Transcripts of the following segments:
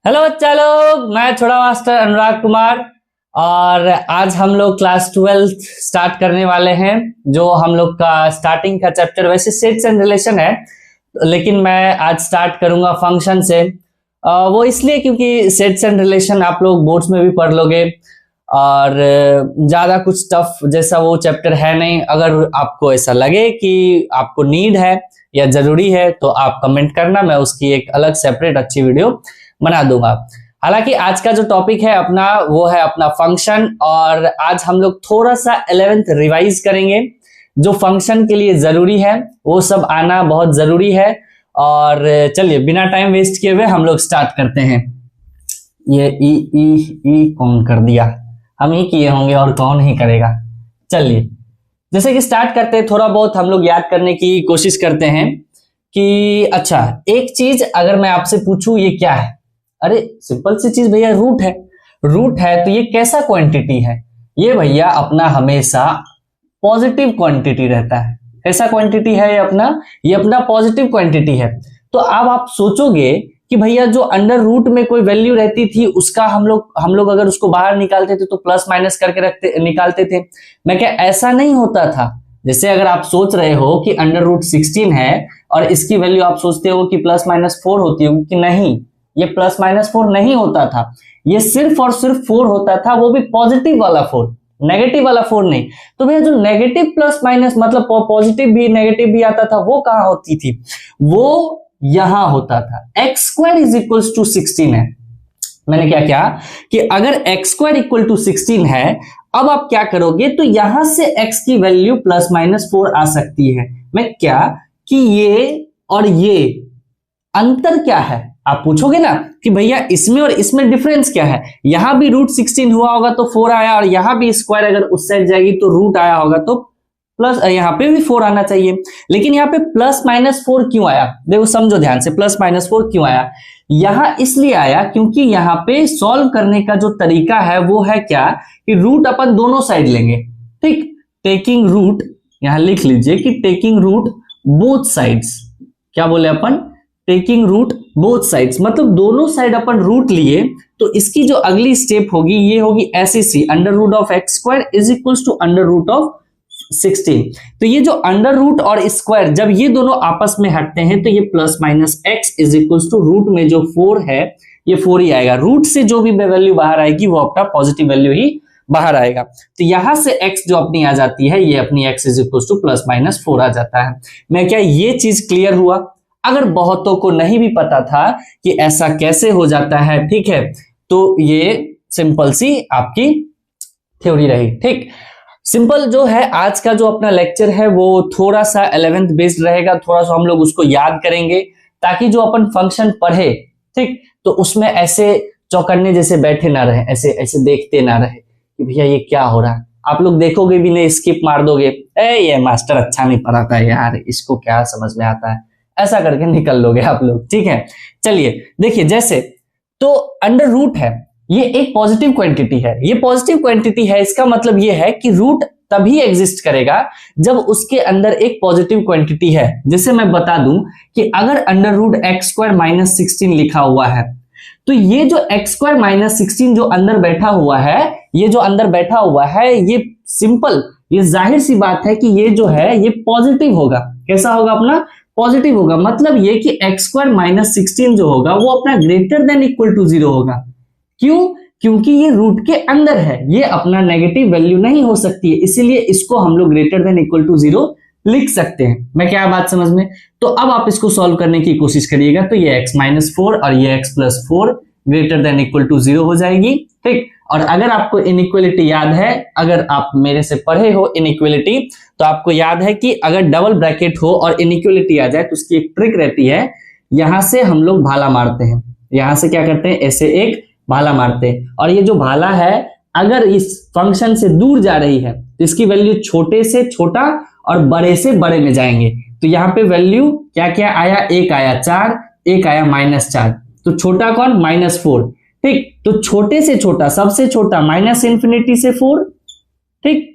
Hello बच्चा लोग, मैं छोटा मास्टर अनुराग कुमार। और आज हम लोग क्लास 12th स्टार्ट करने वाले हैं। जो हम लोग का स्टार्टिंग का चैप्टर वैसे सेट्स एंड रिलेशन है, लेकिन मैं आज स्टार्ट करूंगा फंक्शन से। वो इसलिए क्योंकि सेट्स एंड रिलेशन आप लोग बोर्ड्स में भी पढ़ लोगे और ज्यादा कुछ टफ जैसा वो चैप्टर है नहीं। अगर आपको ऐसा लगे कि आपको नीड है या जरूरी है तो आप कमेंट करना, मैं उसकी एक अलग सेपरेट अच्छी वीडियो बना दूंगा। हालांकि आज का जो टॉपिक है अपना वो है अपना फंक्शन, और आज हम लोग थोड़ा सा 11th रिवाइज करेंगे। जो फंक्शन के लिए जरूरी है वो सब आना बहुत जरूरी है। और चलिए बिना टाइम वेस्ट किए हुए हम लोग स्टार्ट करते हैं। ये ई कौन कर दिया? हम ही किए होंगे और कौन ही करेगा। चलिए जैसे कि स्टार्ट करते हैं, थोड़ा बहुत हम लोग याद करने की कोशिश करते हैं कि अच्छा एक चीज अगर मैं आपसे पूछूं ये क्या है। अरे सिंपल सी चीज भैया, रूट है। रूट है तो ये कैसा क्वांटिटी है? ये भैया अपना हमेशा पॉजिटिव क्वांटिटी रहता है। कैसा क्वांटिटी है ये अपना पॉजिटिव क्वांटिटी है। तो अब आप सोचोगे कि भैया जो अंडर रूट में कोई वैल्यू रहती थी उसका हम लोग अगर उसको बाहर निकालते थे तो प्लस माइनस करके निकालते थे। मैं क्या ऐसा नहीं होता था? जैसे अगर आप सोच रहे हो कि अंडर रूट 16 है और इसकी वैल्यू आप सोचते हो कि प्लस माइनस 4 होती होगी, कि नहीं, ये प्लस माइनस 4 नहीं होता था। ये सिर्फ और सिर्फ 4 होता था, वो भी पॉजिटिव वाला 4, नेगेटिव वाला 4 नहीं। तो भैया जो नेगेटिव प्लस माइनस मतलब पॉजिटिव भी नेगेटिव भी आता था वो कहां होती थी? वो यहां होता था। X square is equal to 16 है। मैंने क्या किया कि अगर एक्स स्क्वायर इक्वल टू 16 है, अब आप क्या करोगे तो यहां से x की वैल्यू प्लस माइनस 4 आ सकती है। मैं क्या कि ये और ये अंतर क्या है आप पूछोगे ना कि भैया इसमें और इसमें डिफरेंस क्या है। यहां भी रूट 16 हुआ होगा तो 4 आया, और यहां भी स्क्वायर अगर उस साइड जाएगी तो रूट आया होगा तो प्लस, यहाँ पे भी 4 आना चाहिए। लेकिन यहाँ पे प्लस माइनस 4 क्यों आया? देखो समझो ध्यान से, प्लस माइनस 4 क्यों आया? यहां इसलिए आया क्योंकि यहाँ पे सॉल्व करने का जो तरीका है वो है क्या कि रूट अपन दोनों साइड लेंगे। ठीक, टेकिंग रूट, यहां लिख लीजिए कि टेकिंग रूट बोथ साइड्स। क्या बोले अपन? टेकिंग रूट बोथ साइड्स, मतलब दोनों साइड अपन रूट लिए तो इसकी जो अगली स्टेप होगी ये होगी ऐसी सी, under root of X square is equal to under root of 16। तो ये जो अंडर रूट और स्क्वायर जब ये दोनों आपस में हटते हैं तो ये plus minus x is equal to root में जो 4 है ये 4 ही आएगा। रूट से जो भी वैल्यू बाहर आएगी वो अपना पॉजिटिव वैल्यू ही बाहर आएगा। तो यहां से x जो अपनी आ जाती है ये अपनी x is equal two plus minus 4 आ जाता है। मैं क्या ये चीज क्लियर हुआ? अगर बहुतों को नहीं भी पता था कि ऐसा कैसे हो जाता है, ठीक है, तो ये सिंपल सी आपकी थ्योरी रही। ठीक, सिंपल जो है आज का जो अपना लेक्चर है वो थोड़ा सा 11th बेस्ड रहेगा। थोड़ा सा हम लोग उसको याद करेंगे ताकि जो अपन फंक्शन पढ़े, ठीक, तो उसमें ऐसे चौकन्ने जैसे बैठे ना रहे, ऐसे ऐसे देखते ना रहे कि भैया ये क्या हो रहा है। आप लोग देखोगे भी नहीं, स्किप मार दोगे, ये मास्टर अच्छा नहीं पढ़ाता है यार, इसको क्या समझ में आता है, ऐसा करके निकल लोगे आप लोग। ठीक है, चलिए देखिए, जैसे तो अंडर रूट है, ये एक पॉजिटिव क्वांटिटी है। ये पॉजिटिव क्वांटिटी है, इसका मतलब ये है कि रूट तभी एग्जिस्ट करेगा जब उसके अंदर एक पॉजिटिव क्वांटिटी है। जैसे मैं बता दूं कि अगर under root x square minus 16 लिखा हुआ है तो ये जो एक्स स्क्वायर माइनस 16 जो अंदर बैठा हुआ है, ये जो अंदर बैठा हुआ है, ये सिंपल, ये जाहिर सी बात है कि ये जो है ये पॉजिटिव होगा। कैसा होगा? अपना पॉजिटिव होगा। मतलब ये कि एक्स स्क्वायर माइनस 16 जो होगा वो अपना ग्रेटर देन इक्वल टू 0 होगा। क्यों? क्योंकि ये रूट के अंदर है, ये अपना नेगेटिव वैल्यू नहीं हो सकती है, इसीलिए इसको हम लोग ग्रेटर देन इक्वल टू 0 लिख सकते हैं। मैं क्या बात समझ में? तो अब आप इसको सॉल्व करने की कोशिश करिएगा तो ये x माइनस 4 और ये x plus 4 greater than equal to 0 हो जाएगी। ठीक, और अगर आपको इनइक्वलिटी याद है, अगर आप मेरे से पढ़े हो इनइक्वलिटी, तो आपको याद है कि अगर डबल ब्रैकेट हो और इनइक्वलिटी आ जाए तो उसकी एक ट्रिक रहती है, यहां से हम लोग भाला मारते हैं। यहां से क्या करते हैं? ऐसे एक भाला मारते हैं, और ये जो भाला है अगर इस फंक्शन से दूर जा रही है तो इसकी वैल्यू छोटे से छोटा और बड़े से बड़े में जाएंगे। तो यहाँ पे वैल्यू क्या क्या आया? एक आया 4, एक आया -4, तो छोटा कौन? -4। ठीक, तो छोटे से छोटा, सबसे छोटा माइनस इंफिनिटी से 4। ठीक,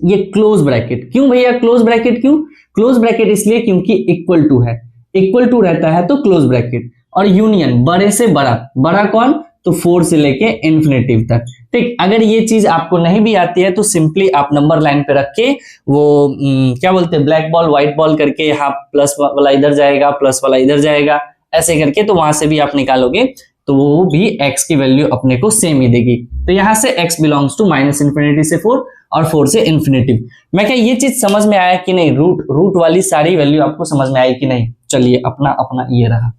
ये क्लोज ब्रैकेट। क्यों भैया क्लोज ब्रैकेट? क्यों क्लोज ब्रैकेट? इसलिए क्योंकि इक्वल टू है, इक्वल टू रहता है तो क्लोज ब्रैकेट। और यूनियन बड़े से बड़ा, बड़ा कौन, तो 4 से लेके इन्फिनेटिव तक। ठीक, अगर ये चीज आपको नहीं भी आती है तो सिंपली आप नंबर लाइन पे रख के वो क्या बोलते हैं, ब्लैक बॉल व्हाइट बॉल करके, यहाँ प्लस वाला इधर जाएगा, प्लस वाला इधर जाएगा, ऐसे करके तो वहां से भी आप निकालोगे तो वो भी x की वैल्यू अपने को सेम ही देगी। तो यहां से x belongs to minus infinity से 4 और 4 से इन्फिनिटी। मैं क्या ये चीज समझ में आया कि नहीं, रूट वाली सारी वैल्यू आपको समझ में आई कि नहीं? चलिए, अपना अपना ये रहा,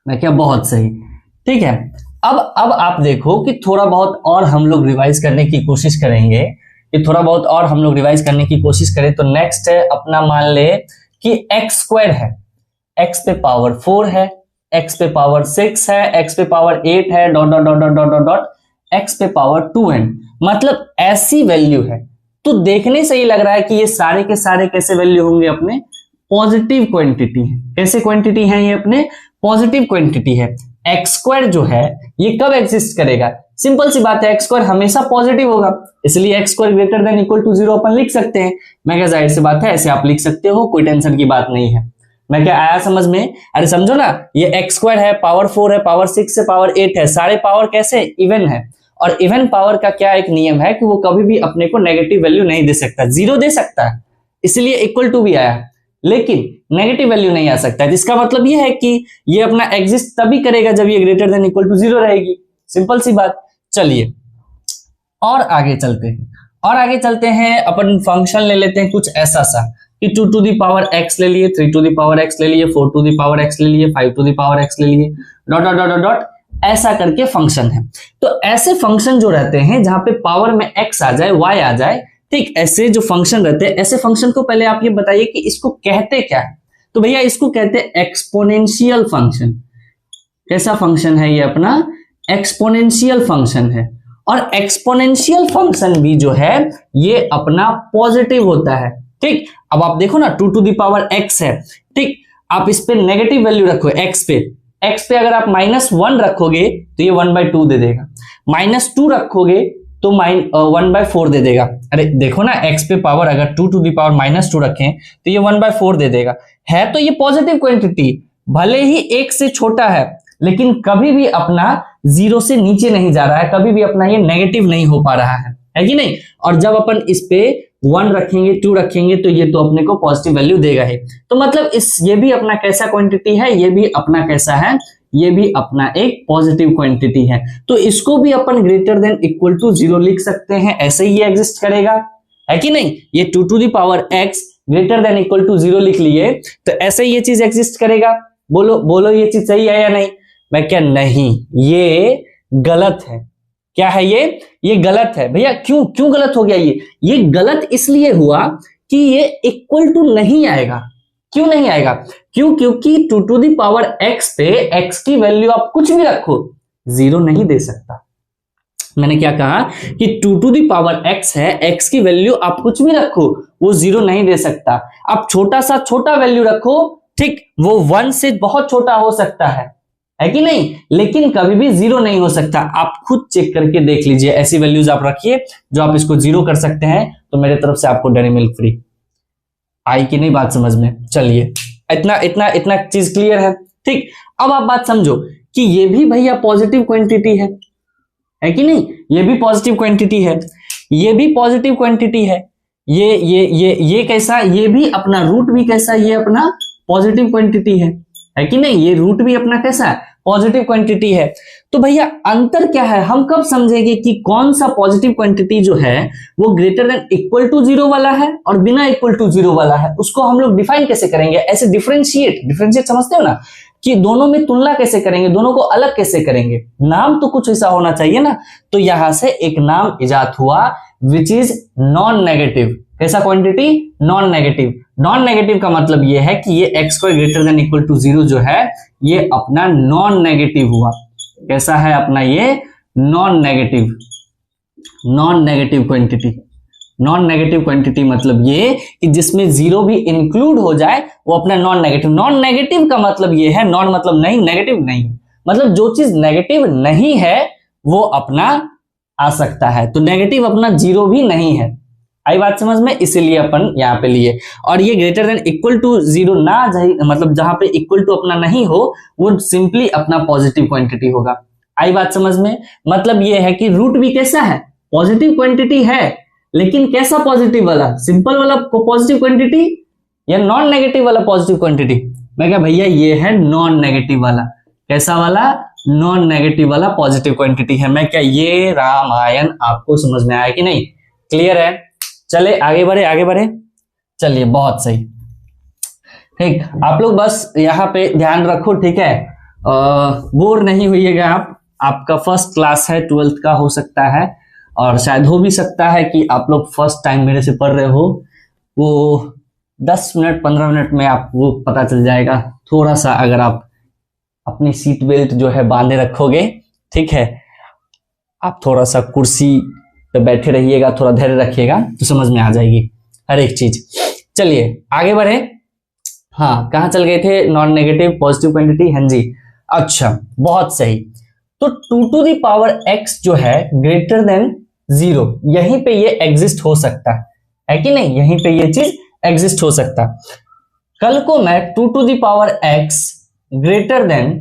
मैं क्या बहुत सही। ठीक है, अब आप देखो कि थोड़ा बहुत और हम लोग रिवाइज करने की कोशिश करेंगे, कि थोड़ा बहुत और हम लोग रिवाइज करने की कोशिश करें। तो नेक्स्ट है अपना, मान ले कि एक्स स्क्वायर है, एक्स पे पावर 4 है, एक्स पे पावर 6 है, एक्स पे पावर 8 है, dot dot dot dot dot dot dot, x पे पावर 2n, मतलब ऐसी वैल्यू है। तो देखने से ही लग रहा है कि ये सारे के सारे कैसे वैल्यू होंगे, अपने पॉजिटिव क्वांटिटी है। कैसे क्वांटिटी है ये? अपने पॉजिटिव क्वांटिटी है। एक्स स्क्वायर जो है ये कब एग्जिस्ट करेगा? सिंपल सी बात है, एक्स स्क्वायर हमेशा पॉजिटिव होगा, इसलिए x square greater than equal to 0 अपन लिख सकते हैं। मैं क्या, जाहिर सी बात है ऐसे आप लिख सकते हो, कोई टेंशन की बात नहीं है। मैं क्या, आया समझ में? अरे समझो ना, ये एक्स स्क्वायर है, पावर 4 है, पावर 6 है, पावर 8 है, सारे पावर कैसे इवन है। और इवन पावर का क्या एक नियम है कि वो कभी भी अपने को नेगेटिव वैल्यू नहीं दे सकता, 0 दे सकता है, इसलिए इक्वल टू भी आया, लेकिन नेगेटिव वैल्यू नहीं आ सकता है। जिसका मतलब ये है कि ये अपना एग्जिस्ट तभी करेगा जब ये ग्रेटर देन इक्वल टू 0 रहेगी, सिंपल सी बात। चलिए और आगे चलते हैं, और आगे चलते हैं, अपन फंक्शन ले लेते हैं कुछ ऐसा सा कि 2 टू दी पावर x ले लिए, 3 टू दी पावर x ले लिए, 4 टू दी पावर x ले लिए, 5 टू दी पावर x ले लिए, डॉट डॉट डॉट डॉट, ऐसा करके फंक्शन है। तो ऐसे फंक्शन जो रहते हैं जहां पे पावर में x आ जाए, y आ जाए, ठीक, ऐसे जो फंक्शन रहते हैं, ऐसे फंक्शन को पहले आप ये बताइए कि इसको कहते क्या है? तो भैया इसको कहते हैं एक्सपोनेंशियल फंक्शन। कैसा फंक्शन है ये? अपना एक्सपोनेंशियल फंक्शन है। और एक्सपोनेंशियल फंक्शन भी जो है ये अपना पॉजिटिव होता है। ठीक, अब आप देखो ना, 2 टू दी पावर x है, ठीक, आप इस पे नेगेटिव वैल्यू रखो, x पे अगर आप -1 रखोगे तो ये 1/2 दे देगा, -2 रखोगे तो 1/4 दे देगा। अरे देखो ना, x पे पावर अगर 2 टू दी पावर -2 रखें तो ये 1/4 दे देगा। है तो ये पॉजिटिव क्वांटिटी, भले ही 1 से छोटा है, लेकिन कभी भी अपना 0 से नीचे नहीं जा रहा है, कभी भी अपना ये नेगेटिव नहीं हो पा रहा है कि नहीं? और जब अपन इस पे 1 रखेंगे, 2 रखेंगे तो ये तो अपने को पॉजिटिव वैल्यू देगा ही। तो मतलब ये भी अपना कैसा क्वांटिटी है? ये भी अपना कैसा है? ये भी अपना एक पॉजिटिव क्वांटिटी है। तो इसको भी अपन ग्रेटर देन इक्वल टू 0 लिख सकते हैं, ऐसे ही एग्जिस्ट करेगा, है कि नहीं? ये 2 to the power x greater than equal to 0 लिख लिए तो ऐसे ही ये चीज एग्जिस्ट करेगा। बोलो बोलो, ये चीज सही है या नहीं? मैं क्या, नहीं, ये गलत है। क्या है ये गलत है। भैया क्यों गलत हो गया? ये गलत इसलिए हुआ कि ये इक्वल टू नहीं आएगा। क्यों नहीं आएगा? क्योंकि 2 टू दी पावर x पे x की वैल्यू आप कुछ भी रखो 0 नहीं दे सकता। मैंने क्या कहा कि 2 टू दी पावर x है, x की वैल्यू आप कुछ भी रखो वो 0 नहीं दे सकता। आप छोटा सा छोटा वैल्यू रखो, ठीक, वो 1 से बहुत छोटा हो सकता है कि नहीं, लेकिन कभी भी 0 नहीं हो सकता। आप खुद चेक करके देख लीजिए, ऐसी वैल्यूज आप रखिए जो आप इसको 0 कर सकते हैं। तो मेरे तरफ से आपको डेयरी मिल्क फ्री। आई कि नहीं बात समझ में? चलिए, इतना चीज क्लियर है, ठीक। अब आप बात समझो कि ये भी भैया पॉजिटिव क्वांटिटी है कि नहीं? ये भी पॉजिटिव क्वांटिटी है, ये भी पॉजिटिव क्वांटिटी है। ये कैसा? ये भी अपना रूट भी कैसा? ये अपना पॉजिटिव क्वांटिटी है कि नहीं? ये रूट भी अपना कैसा है? पॉजिटिव क्वांटिटी है। तो भैया अंतर क्या है? हम कब समझेंगे कि कौन सा पॉजिटिव क्वांटिटी जो है वो ग्रेटर देन इक्वल टू 0 वाला है और बिना इक्वल टू 0 वाला है? उसको हम लोग डिफाइन कैसे करेंगे? ऐसे डिफरेंशिएट समझते हो ना, कि दोनों में तुलना कैसे करेंगे, दोनों को अलग कैसे करेंगे? नाम तो कुछ ऐसा होना चाहिए ना। तो यहां से एक नाम इजाद हुआ विच इज नॉन नेगेटिव। कैसा quantity? Non negative. Non negative का मतलब ये है कि ये x square greater than equal to 0 जो है ये अपना नॉन नेगेटिव हुआ। कैसा है अपना? ये non negative quantity. Non negative quantity मतलब ये कि जिसमें 0 भी इंक्लूड हो जाए वो अपना नॉन नेगेटिव। नॉन नेगेटिव का मतलब ये है, नॉन मतलब नहीं, नेगेटिव नहीं, मतलब जो चीज नेगेटिव नहीं है वो अपना आ सकता है। तो नेगेटिव अपना 0 भी नहीं है। आई बात समझ में, इसीलिए अपन यहाँ पे लिए। और ये greater than equal to zero ना जाए, मतलब जहां पे इक्वल टू अपना नहीं हो वो सिंपली अपना पॉजिटिव क्वांटिटी होगा। आई बात समझ में, मतलब ये है कि रूट भी कैसा है, पॉजिटिव क्वांटिटी है, लेकिन कैसा पॉजिटिव वाला, सिंपल वाला पॉजिटिव क्वांटिटी या नॉन नेगेटिव वाला पॉजिटिव क्वांटिटी। मैं क्या भैया ये है नॉन नेगेटिव वाला, कैसा वाला, नॉन नेगेटिव वाला पॉजिटिव क्वांटिटी है। मैं क्या, ये रामायण आपको समझ में आया कि नहीं, क्लियर है। चले आगे बढ़े, आगे बढ़े, चलिए बहुत सही, ठीक। आप लोग बस यहाँ पे ध्यान रखो, ठीक है, बोर नहीं होइएगा आप, आपका फर्स्ट क्लास है, 12th का हो सकता है, और शायद हो भी सकता है कि आप लोग फर्स्ट टाइम मेरे से पढ़ रहे हो, वो 10 मिनट 15 मिनट में आपको पता चल जाएगा। थोड़ा सा अगर आप अपनी सीट बेल्ट जो है बांधे रखोगे, ठीक है, आप थोड़ा सा कुर्सी पे बैठे रहिएगा, थोड़ा धैर्य रखिएगा तो समझ में आ जाएगी हर एक चीज। चलिए आगे बढ़े। हाँ, कहाँ चल गए थे, नॉन नेगेटिव पॉजिटिव क्वांटिटी, हाँ जी, अच्छा बहुत सही। तो 2 टू द पावर x जो है ग्रेटर देन 0, यहीं पे ये एग्जिस्ट हो सकता है कि नहीं, यहीं पे ये चीज एग्जिस्ट हो सकता है। कल को मैं 2 to the power x greater than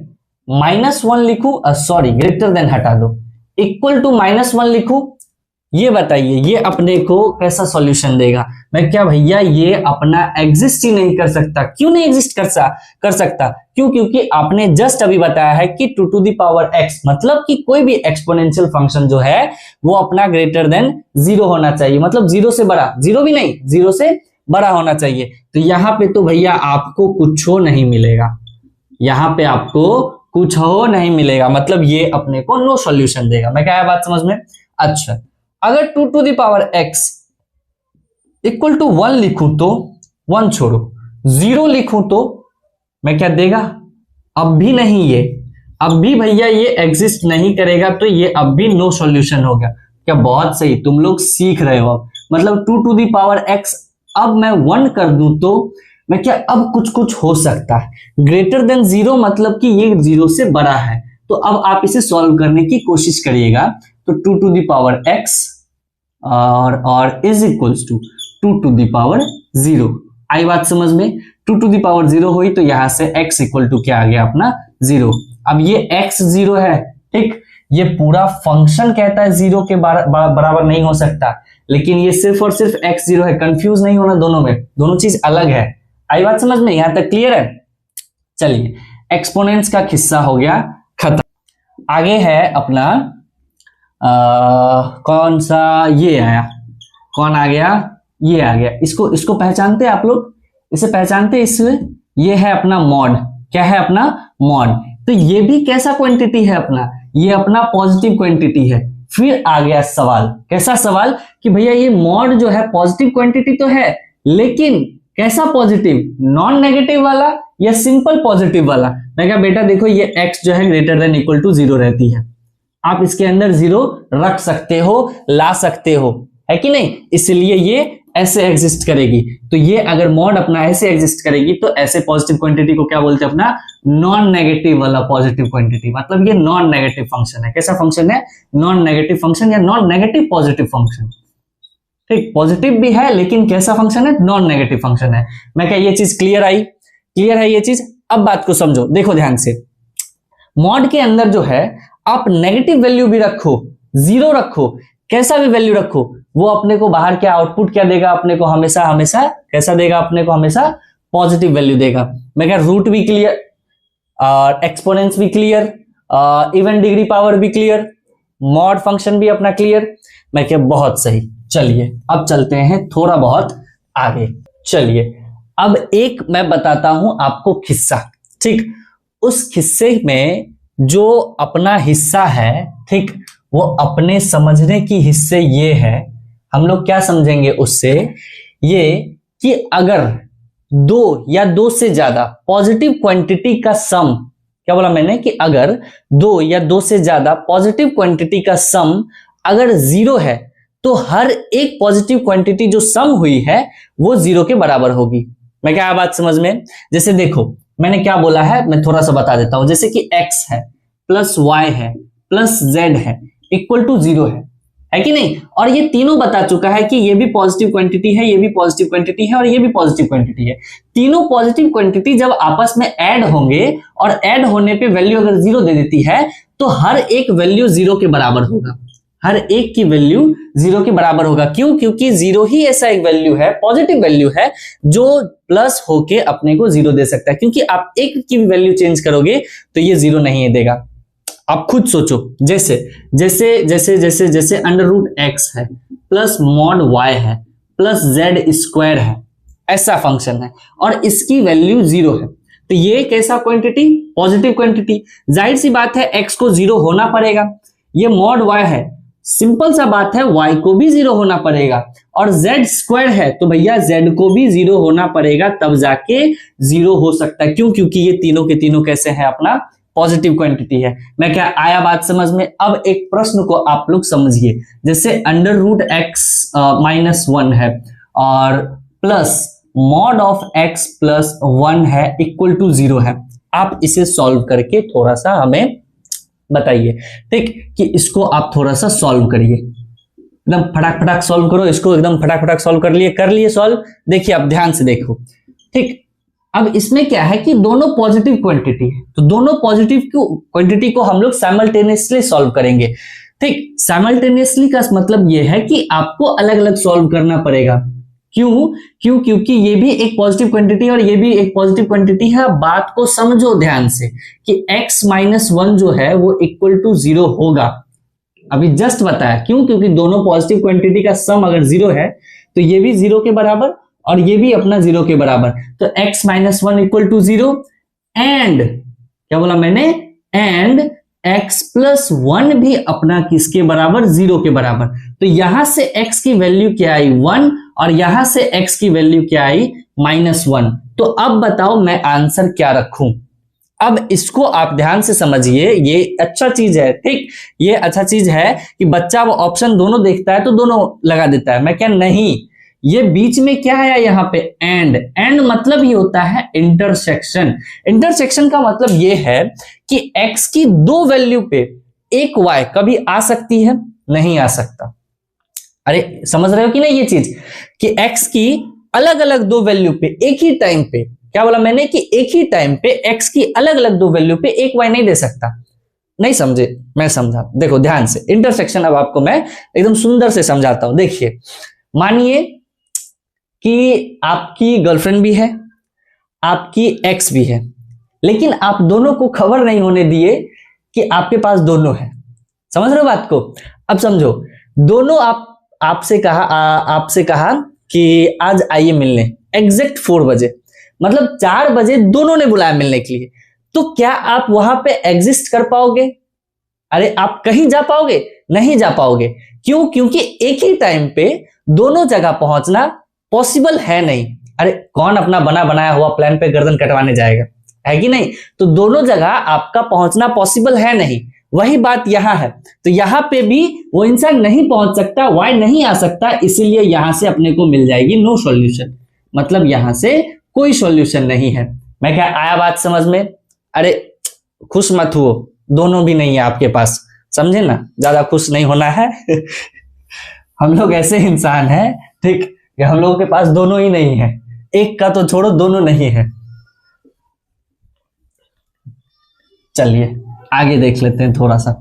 -1 लिखूं, सॉरी ग्रेटर देन हटा दो, इक्वल टू -1 लिखूं, ये बताइए ये अपने को कैसा सॉल्यूशन देगा। मैं क्या भैया ये अपना एग्जिस्ट ही नहीं कर सकता। क्यों नहीं एग्जिस्ट कर सकता, क्यों, क्योंकि आपने जस्ट अभी बताया है कि 2 टू द पावर x मतलब कि कोई भी एक्सपोनेंशियल फंक्शन जो है वो अपना ग्रेटर देन 0 होना चाहिए, मतलब 0 से बड़ा, 0 भी नहीं 0 से बड़ा होना चाहिए। तो यहाँ पे तो भैया आपको कुछ हो नहीं मिलेगा, यहाँ पे आपको कुछ हो नहीं मिलेगा, मतलब ये अपने को नो सॉल्यूशन देगा। मैं क्या है बात समझ में। अच्छा, अगर 2 to the power x equal to 1 लिखूं तो 1 छोड़ो, 0 लिखूं तो मैं क्या देगा, अब भी नहीं, ये अब भी भैया ये एग्जिस्ट नहीं करेगा, तो ये अब भी नो सॉल्यूशन हो गया। क्या बहुत सही, तुम लोग सीख रहे हो अब, मतलब 2 टू द पावर x अब मैं 1 कर दूं तो मैं क्या, अब कुछ कुछ हो सकता है। ग्रेटर देन 0 मतलब कि ये 0 से बड़ा है, तो अब आप इसे सॉल्व करने की कोशिश करिएगा। तो 2 टू द पावर x और is equals to 2 to the power 0। आई बात समझ में, 2 टू द पावर 0 हुई तो यहां से x इक्वल टू क्या आ गया अपना 0। अब ये x 0 है, ठीक, ये पूरा फंक्शन कहता है 0 के बराबर नहीं हो सकता, लेकिन ये सिर्फ और सिर्फ x 0 है। कंफ्यूज नहीं होना दोनों में, दोनों चीज अलग है। आई बात समझ में, यहां तक क्लियर है। चलिए एक्सपोनेंट्स का किस्सा हो गया खत्म। आगे है अपना कौन सा, ये आया, कौन आ गया, ये आ गया। इसको पहचानते हैं आप लोग, इसे पहचानते हैं, इसमें ये है अपना मॉड। क्या है अपना मॉड। तो ये भी कैसा क्वांटिटी है अपना, ये अपना पॉजिटिव क्वांटिटी है। फिर आ गया सवाल, कैसा सवाल कि भैया ये मॉड जो है पॉजिटिव क्वांटिटी तो है, लेकिन कैसा पॉजिटिव, नॉन नेगेटिव वाला या सिंपल पॉजिटिव वाला। मैं क्या बेटा देखो, ये x जो है ग्रेटर देन इक्वल टू 0 रहती है, आप इसके अंदर 0 रख सकते हो, ला सकते हो, है कि नहीं, इसलिए ये ऐसे एग्जिस्ट करेगी। तो ये अगर मॉड अपना ऐसे एग्जिस्ट करेगी तो ऐसे पॉजिटिव क्वांटिटी को क्या बोलते हैं अपना, नॉन नेगेटिव वाला पॉजिटिव क्वांटिटी। मतलब ये नॉन नेगेटिव फंक्शन है। कैसा फंक्शन है, नॉन नेगेटिव फंक्शन या नॉन नेगेटिव पॉजिटिव फंक्शन। ठीक, पॉजिटिव भी है लेकिन कैसा फंक्शन है, नॉन नेगेटिव फंक्शन है। मैं क्या ये चीज क्लियर आई, क्लियर है ये चीज। अब बात को समझो, देखो ध्यान से, मॉड के अंदर जो है आप नेगेटिव वैल्यू भी रखो, 0 रखो, कैसा भी वैल्यू रखो, वो अपने को बाहर क्या आउटपुट क्या देगा, अपने को हमेशा हमेशा कैसा देगा, अपने को हमेशा पॉजिटिव वैल्यू देगा। मैं क्या रूट भी क्लियर, एक्सपोनेंट्स भी क्लियर, इवन डिग्री पावर भी क्लियर, मॉड फंक्शन भी अपना क्लियर। मैं क्या बहुत सही। चलिए अब चलते हैं थोड़ा बहुत आगे। चलिए अब एक मैं बताता हूं आपको किस्सा, ठीक, उस किस्से में जो अपना हिस्सा है, ठीक, वो अपने समझने की हिस्से ये है, हम लोग क्या समझेंगे उससे, ये कि अगर 2 या 2 से ज्यादा पॉजिटिव क्वांटिटी का सम, क्या बोला मैंने कि अगर 2 या 2 से ज्यादा पॉजिटिव क्वांटिटी का सम अगर 0 है तो हर एक पॉजिटिव क्वांटिटी जो सम हुई है वो 0 के बराबर होगी। मैं क्या बात समझ में, जैसे देखो मैंने क्या बोला है, मैं थोड़ा सा बता देता हूं। जैसे कि x है प्लस y है प्लस z है इक्वल टू 0 है, है कि नहीं। और ये तीनों बता चुका है कि ये भी पॉजिटिव क्वांटिटी है, ये भी पॉजिटिव क्वांटिटी है और ये भी पॉजिटिव क्वांटिटी है। तीनों पॉजिटिव क्वांटिटी जब आपस में ऐड होंगे और ऐड होने पे वैल्यू अगर 0 दे देती है तो हर एक वैल्यू 0 के बराबर होगा, हर एक की वैल्यू 0 के बराबर होगा। क्यों? क्योंकि 0 ही ऐसा एक वैल्यू है, पॉजिटिव वैल्यू है, जो प्लस होके अपने को 0 दे सकता है। क्योंकि आप एक की वैल्यू चेंज करोगे तो ये 0 नहीं देगा। आप खुद सोचो, जैसे जैसे जैसे जैसे जैसे अंडर रूट एक्स है प्लस मॉड वाई है प्लस जेड स्क्वायर है, ऐसा फंक्शन है और इसकी वैल्यू 0 है, तो ये कैसा क्वांटिटी? Positive quantity. जाहिर सी बात है एक्स को 0 होना पड़ेगा। ये मॉड वाई है, सिंपल सा बात है वाई को भी 0 होना पड़ेगा। और जेड स्क्वायर है तो भैया जेड को भी 0 होना पड़ेगा, तब जाके 0 हो सकता है। क्यों? क्योंकि ये तीनों के तीनों कैसे हैं? अपना पॉजिटिव क्वांटिटी है। मैं क्या आया बात समझ में? अब एक प्रश्न को आप लोग समझिए, जैसे अंडर रूट एक्स माइनस 1 है और plus mod of x plus 1 है इक्वल टू 0 है। आप इसे सॉल्व करके थोड़ा सा हमें बताइए, ठीक, कि इसको आप थोड़ा सा सॉल्व करिए, एकदम फटाक फटाक सॉल्व करो इसको, एकदम फटाक फटाक सॉल्व कर लिए सॉल्व। देखिए अब ध्यान से देखो, ठीक। अब इसमें क्या है कि दोनों पॉजिटिव क्वांटिटी है, तो दोनों पॉजिटिव क्वांटिटी को हम लोग साइमल्टेनियसली सॉल्व करेंगे, ठीक। साइमल्टेनियसली का मतलब यह है कि आपको अलग अलग सॉल्व करना पड़ेगा। क्यों? क्योंकि ये भी एक पॉजिटिव क्वांटिटी और ये भी एक पॉजिटिव क्वांटिटी है। बात को समझो ध्यान से कि x माइनस 1 जो है वो इक्वल टू 0 होगा। अभी जस्ट बताया। क्यों? क्योंकि दोनों पॉजिटिव क्वांटिटी का सम अगर 0 है तो ये भी 0 के बराबर और ये भी अपना 0 के बराबर, तो x minus 1 equal to 0 and क्या बोला मैंने? एंड x प्लस 1 भी अपना किसके बराबर? 0 के बराबर। तो यहां से x की वैल्यू क्या आई? 1 और यहां से x की वैल्यू क्या आई? माइनस 1। तो अब बताओ मैं आंसर क्या रखूं? अब इसको आप ध्यान से समझिए, ये अच्छा चीज है, ठीक। ये अच्छा चीज है कि बच्चा वो ऑप्शन दोनों देखता है तो दोनों लगा देता है। मैं क्या नहीं, ये बीच में क्या आया यहाँ पे? एंड मतलब ये होता है इंटरसेक्शन। इंटरसेक्शन का मतलब ये है कि x की 2 वैल्यू पे एक y कभी आ सकती है? नहीं आ सकता। अरे समझ रहे हो कि नहीं ये चीज, कि x की अलग अलग 2 वैल्यू पे एक ही टाइम पे, क्या बोला मैंने? कि एक ही टाइम पे x की अलग अलग 2 वैल्यू पे एक y नहीं दे सकता। नहीं समझे? मैं समझा, देखो ध्यान से। इंटरसेक्शन अब आपको मैं एकदम सुंदर से समझाता हूं। देखिए, मानिए कि आपकी गर्लफ्रेंड भी है, आपकी एक्स भी है, लेकिन आप दोनों को खबर नहीं होने दिए कि आपके पास दोनों है। समझ रहे हो बात को? अब समझो, दोनों आपसे कहा कि आज आइए मिलने एग्जैक्ट 4 बजे, मतलब 4 बजे दोनों ने बुलाया मिलने के लिए। तो क्या आप वहां पे एग्जिस्ट कर पाओगे? अरे आप कहीं जा पाओगे? नहीं जा पाओगे। क्यों? क्योंकि एक ही टाइम पे दोनों जगह पहुंचना पॉसिबल है नहीं। अरे कौन अपना बना बनाया हुआ प्लान पे गर्दन कटवाने जाएगा, है कि नहीं? तो दोनों जगह आपका पहुंचना पॉसिबल है नहीं। वही बात यहां है, तो यहां पे भी वो इंसान नहीं पहुंच सकता, वाई नहीं आ सकता, इसीलिए यहां से अपने को मिल जाएगी नो सॉल्यूशन, मतलब यहां से कोई सॉल्यूशन नहीं है। मैं क्या आया बात समझ में? अरे खुश मत हुओ, दोनों भी नहीं है आपके पास, समझे ना? ज्यादा खुश नहीं होना है। हम लोग ऐसे इंसान हैं, ठीक, हम लोगों के पास दोनों ही नहीं है, एक का तो छोड़ो दोनों नहीं है। चलिए आगे देख लेते हैं थोड़ा सा।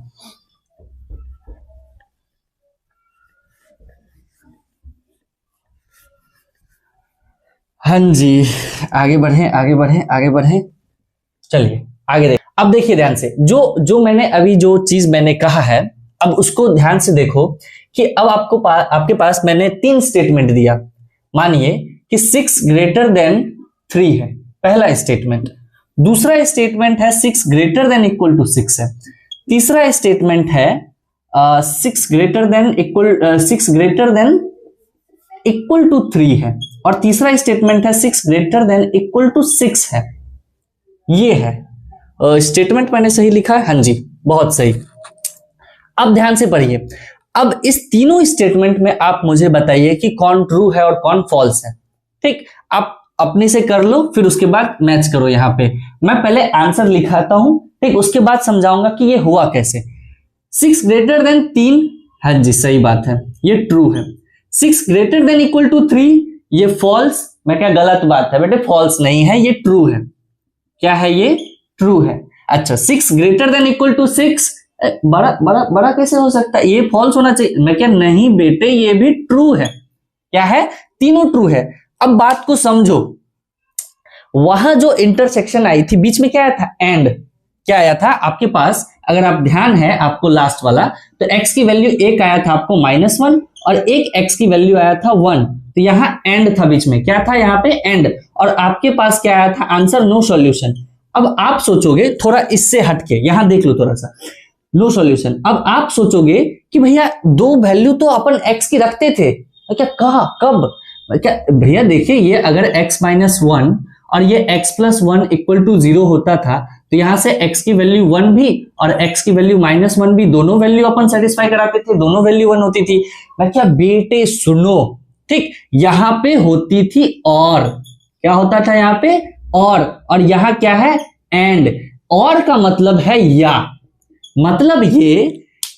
हाँ जी, आगे बढ़े। चलिए आगे देख। अब देखिए ध्यान से, जो मैंने अभी जो चीज मैंने कहा है, अब उसको ध्यान से देखो कि अब आपके पास मैंने 3 स्टेटमेंट दिया। मानिए कि 6 ग्रेटर देन 3 है पहला स्टेटमेंट, दूसरा स्टेटमेंट है 6 ग्रेटर देन इक्वल टू 6 है, तीसरा स्टेटमेंट है 6 ग्रेटर देन इक्वल टू 3 है, और तीसरा स्टेटमेंट है 6 ग्रेटर देन इक्वल टू 6 है। ये है स्टेटमेंट, मैंने सही लिखा है? हाँ जी, बहुत सही। अब ध्यान से पढ़िए। अब इस तीनों स्टेटमेंट में आप मुझे बताइए कि कौन ट्रू है और कौन फॉल्स है, ठीक। आप अपने से कर लो, फिर उसके बाद मैच करो। यहाँ पे मैं पहले आंसर लिखाता हूं, ठीक, उसके बाद समझाऊंगा कि ये हुआ कैसे। 6 ग्रेटर देन 3 हाँ जी सही बात है, ये ट्रू है। 6 ग्रेटर देन इक्वल टू 3, ये फॉल्स, मैं क्या गलत बात है बेटे, फॉल्स नहीं है, ये ट्रू है। क्या है ये? ट्रू है। अच्छा 6 ग्रेटर देन इक्वल टू 6, बड़ा बड़ा बड़ा कैसे हो सकता है, ये फॉल्स होना चाहिए। मैं क्या, नहीं बेटे ये भी ट्रू है। क्या है? तीनों ट्रू है। अब बात को समझो, वहां जो इंटरसेक्शन आई थी बीच में क्या आया था? एंड। क्या आया था आपके पास? अगर आप ध्यान है आपको लास्ट वाला, तो x की वैल्यू एक आया था आपको -1 और एक x की वैल्यू आया था 1, तो यहाँ एंड था बीच में। क्या था यहाँ पे? एंड। और आपके पास क्या आया था? Answer no solution. अब आप सोचोगे थोड़ा इससे हटके, यहां देख लो थोड़ा सा, नो सॉल्यूशन। अब आप सोचोगे कि भैया दो वैल्यू तो अपन x की रखते थे, क्या कहा कब? क्या भैया देखिए, ये अगर x -1 और ये x + 1 = 0 होता था, तो यहां से x की वैल्यू 1 भी और x की वैल्यू -1 भी, दोनों वैल्यू अपन सेटिस्फाई कराते थे, दोनों वैल्यू 1 होती थी। मैं क्या बेटे सुनो, ठीक, यहां पे होती थी और, क्या होता था यहाँ पे? और यहां क्या है? एंड। और का मतलब है या, मतलब ये